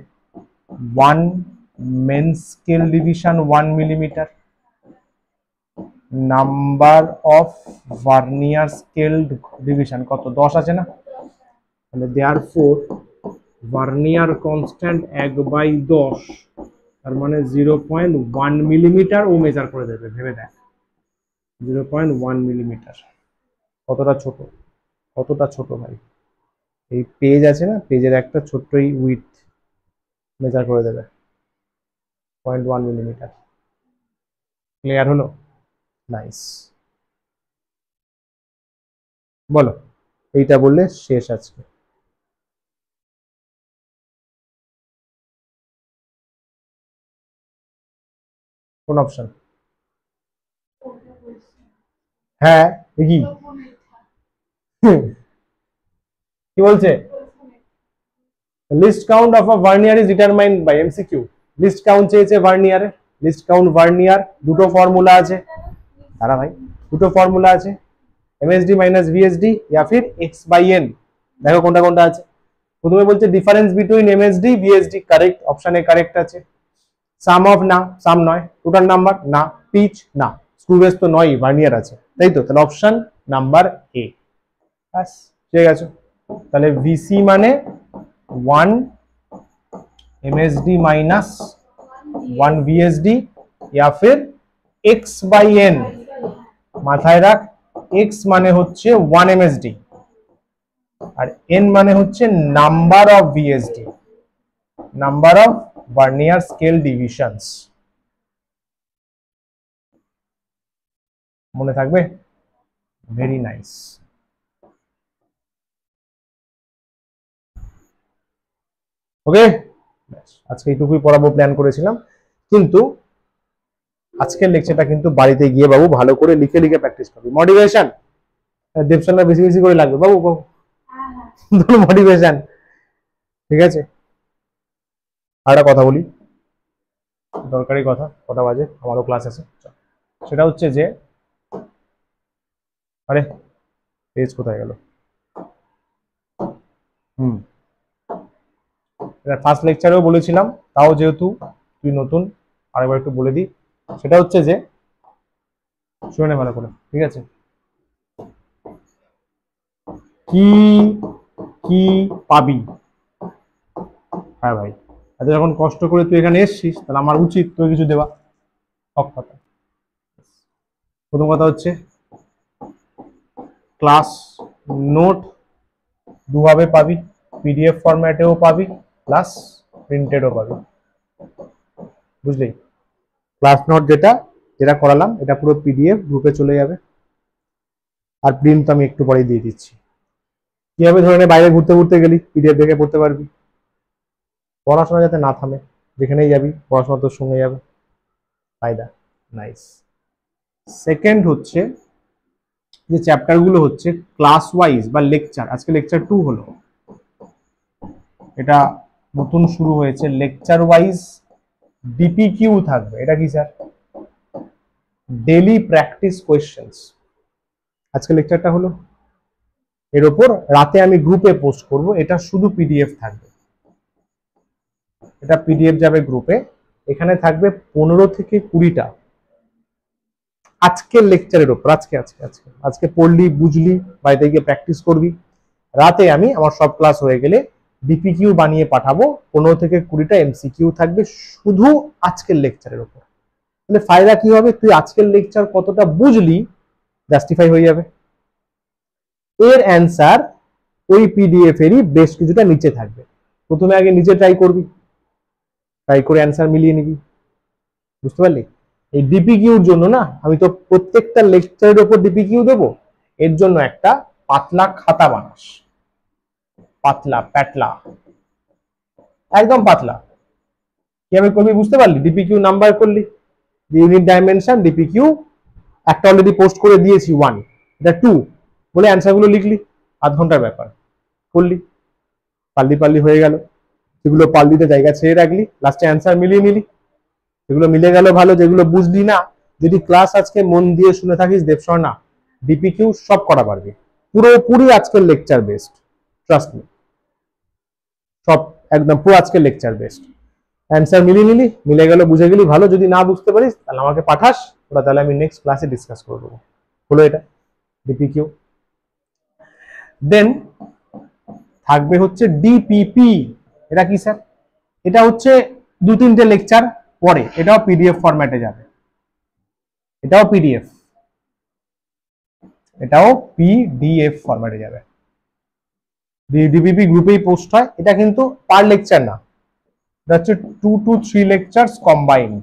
1 main scale division 1 millimetre, number of vernier scale division কত, 10 আছে না, তাহলে দেয়ারফোর ভার্নিয়ার কনস্ট্যান্ট 1/10, তার মানে 0.1 মিলিমিটার ও মেজার করে দেবে। ভেবে দেখ 0.1 মিলিমিটার কতটা ছোট, কতটা ছোট ভাই। এই পেজ আছে না, পেজের একটা ছোট্ট উইথ মেজার করে দেবে 0.1 মিলিমিটার। ক্লিয়ার হলো? নাইস। বলো, এইটা বললে শেষ আজকে। কোন অপশন? হ্যাঁ, কি কি বলছে? Least count of a vernier is determined by MCQ. Least count চেয়েছে ভার্নিয়ারে, লিস্ট কাউন্ট ভার্নিয়ার দুটো ফর্মুলা আছে। দাঁড়া ভাই, দুটো ফর্মুলা আছে, এমএসডি মাইনাস ভিএসডি ইয়া ফির এক্স বাই এন। দেখো কোনটা কোনটা আছে। প্রথমে বলছে difference between MSD VSD, correct, অপশনে কারেক্ট আছে। সাম অফ, না সাম নয়। টোটাল নাম্বার, না। পিচ, না। স্ক্রু বেস তো নয়, ভার্নিয়ার আছে, তাই তো? তাহলে অপশন নাম্বার এ। বাস, ঠিক আছে। তাহলে ভিসি মানে 1 एमएसडी माइनस 1 वीएसडी या फिर x बाई n। মাথায় রাখ x মানে হচ্ছে 1 এমএসডি আর n মানে হচ্ছে number of VSD, number of vernier scale divisions. মনে থাকবে? Very nice. ওকে, আজকে এইটুকুই পড়াবো প্ল্যান করেছিলাম, কিন্তু আজকের লেকচারটা কিন্তু বাড়িতে গিয়ে বাবু ভালো করে লিখে লিখে প্র্যাকটিস করবি। মোটিভেশন দেবসনটা বেশি বেশি করে লাগবে বাবু, মোটিভেশন। ঠিক আছে, আর একটা কথা বলি, দরকারি কথা, কটা বাজে, আমারও ক্লাস আছে। সেটা হচ্ছে যে, আরে পেজ কোথায় গেল? ফার্স্ট লেকচারেও বলেছিলাম, তাও যেহেতু তুই নতুন আরেকবার একটু বলে দিই। সেটা হচ্ছে যে, শুনে নে ভালো করে, ঠিক আছে? কি কি পাবি? হ্যাঁ ভাই, এত যখন কষ্ট করে তুই এখানে এসছিস, তাহলে আমার উচিত তোর কিছু দেওয়া। হক কথা। প্রথম কথা হচ্ছে ক্লাস নোট দুভাবে পাবি, পিডিএফ ফরম্যাটেও পাবি প্লাস প্রিন্টেডও পাবি, বুঝলি? ক্লাস নোট যেটা যেটা করালাম এটা পুরো পিডিএফ গ্রুপে চলে যাবে, আর প্রিন্ট তো আমি একটু পরেই দিয়ে দিচ্ছি। কিভাবে ধরে নে, বাইরে ঘুরতে ঘুরতে গেলি পিডিএফ দেখে পড়তে পারবি। পড়াশোনা যাতে না থামে, যেখানেই যাবি পড়াশোনা তোর সঙ্গে যাবে, ফায়দা। নাইস। সেকেন্ড হচ্ছে যে চ্যাপ্টারগুলো হচ্ছে ক্লাস ওয়াইজ বা লেকচার, আজকে লেকচার 2 হলো, এটা নতুন শুরু হয়েছে, লেকচার ওয়াইজ ডিপিকিউ থাকবে। এটা কি স্যার? Daily practice questions. আজকে লেকচারটা হলো, এর ওপর রাতে আমি গ্রুপে পোস্ট করব, এটা শুধু পিডিএফ থাকবে, এটা পিডিএফ যাবে গ্রুপে। এখানে থাকবে 15 থেকে 20টা আজকের লেকচারের ওপর। আজকে আজকে আজকে আজকে পড়লি, বুঝলি, বাড়িতে গিয়ে প্র্যাকটিস করবি। রাতে আমি আমার সব ক্লাস হয়ে গেলে ডিপিকিউ বানিয়ে পাঠাবো, 15 থেকে 20টা এমসিকিউ থাকবে শুধু আজকের লেকচারের ওপর। তাহলে ফায়দা কি হবে? তুই আজকের লেকচার কতটা বুঝলি জাস্টিফাই হয়ে যাবে। এর অ্যান্সার ওই পিডিএফ এরই বেশ কিছুটা নিচে থাকবে। প্রথমে আগে নিচে ট্রাই করবি, ট্রাই করে অ্যান্সার মিলিয়ে নিবি, বুঝতে পারলি? এই ডিপিকিউর জন্য না, আমি তো প্রত্যেকটা লেকচারের উপর ডিপিকিউ দেবো, এর জন্য একটা পাতলা খাতা বানাস, পাতলা প্যাটলা, একদম পাতলা। কিভাবে করবি বুঝতে পারলি? ডিপিকিউ নাম্বার করলি, ইউনিট ডাইমেনশন ডিপিকিউ একটা অলরেডি পোস্ট করে দিয়েছি 1, এটা 2 বলে অ্যান্সারগুলো লিখলি, আধ ঘন্টার ব্যাপার করলি, পাল্লি পাল্লি হয়ে গেল। সেগুলো পাল্লিতে জায়গা ছেড়ে রাখলি, লাস্টে অ্যান্সার মিলিয়ে নিলি। যেগুলো মিলে গেল ভালো, যেগুলো বুঝলি না, যদি ক্লাস আজকে মন দিয়ে শুনে থাকিস দেবস্বর্ণা, ডিপিকিউ সব করা পারবি। পুরোপুরি আজকের লেকচার বেস্ট, ট্রাস্ট মি, সব একদম পুরো আজকের লেকচার বেস্ট। অ্যান্সার মিলিয়ে নিলি, মিলে গেল, বুঝে গেলি ভালো। যদি না বুঝতে পারিস তাহলে আমাকে পাঠাস, ওটা তাহলে আমি নেক্সট ক্লাসে ডিসকাস করে দেবো। হলো এটা ডিপিকিউ। দেন থাকবে হচ্ছে ডিপিপি। এটা কি স্যার? এটা হচ্ছে 2-3টে লেকচার পরে, এটাও পিডিএফ ফরম্যাটে যাবে, এটাও পিডিএফ, এটাও পিডিএফ ফরম্যাটে যাবে। ডিপিপি গ্রুপেই পোস্ট হয়, এটা কিন্তু পার লেকচার না, এটা হচ্ছে 2 to 3 লেকচার্স কম্বাইন্ড।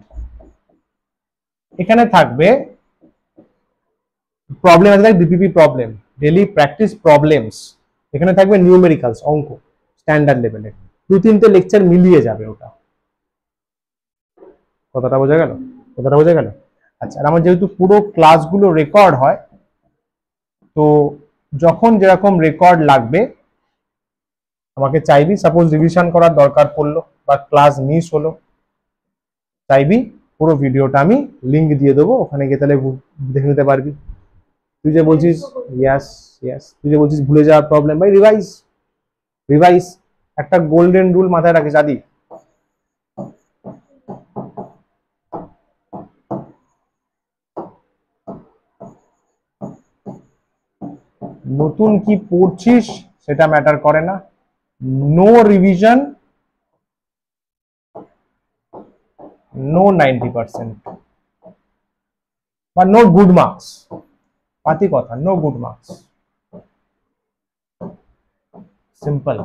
এখানে থাকবে প্রবলেম আছে, DPP problem, daily practice problems, এখানে থাকবে নিউমেরিক্যালস, অঙ্ক স্ট্যান্ডার্ড লেভেলের, 2-3টে লেকচার মিলিয়ে যাবে ওটা। কথাটা বোঝা গেল? কথাটা বোঝা গেল? আচ্ছা, আর আমার যেহেতু পুরো ক্লাসগুলো রেকর্ড হয়, তো যখন যেরকম রেকর্ড লাগবে আমাকে চাইবি, সাপোজ রিভিশন করার দরকার পড়লো বা ক্লাস মিস হলো, চাইবি পুরো ভিডিওটা আমি লিংক দিয়ে দেবো, ওখানে গিয়ে তাহলে দেখে নিতে পারবি। তুই যে বলছিস ইয়াস ইয়াস, তুই যে বলছিস ভুলে যাওয়ার প্রবলেম, ভাই রিভাইজ, রিভাইজ একটা গোল্ডেন রুল মাথায় রাখিস আদি, নতুন কি পড়ছিস সেটা ম্যাটার করে না, নো রিভিশন নো 90% বা নো গুড মার্কস, পাতি কথা, নো গুড মার্কস, সিম্পল।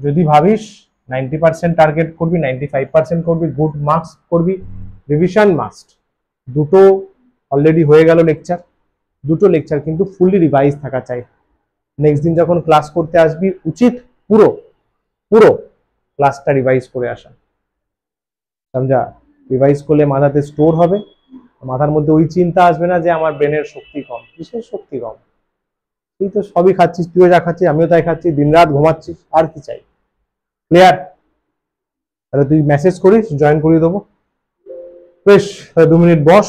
যদি ভাবিস 90% টার্গেট করবি, 95% করবি, গুড মার্কস করবি, রিভিশন মাস্ট। দুটো অলরেডি হয়ে গেল লেকচার, দুটো লেকচার কিন্তু ফুললি রিভাইজ থাকা চাই। নেক্সট দিন যখন ক্লাস করতে আসবি উচিত পুরো পুরো ক্লাসটা রিভাইজ করে আসা, সমঝা? রিভাইজ করলে মাথাতে স্টোর হবে, মাথার মধ্যে ওই চিন্তা আসবে না যে আমার ব্রেনের শক্তি কম। কিসের শক্তি কম? তুই তো সবই খাচ্ছিস, তুইও যা খাচ্ছিস আমিও তাই খাচ্ছি, দিনরাত ঘুমাচ্ছিস, আর কি চাই? ক্লিয়ার? তাহলে তুই মেসেজ করিস, জয়েন করিয়ে দেবো। বেশ, 2 মিনিট বস,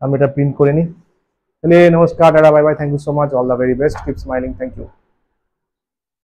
আমি এটা প্রিন্ট করে নিই। তাহলে নমস্কার, টাটা, bye bye, thank you so much, all the very best, keep smiling, thank you.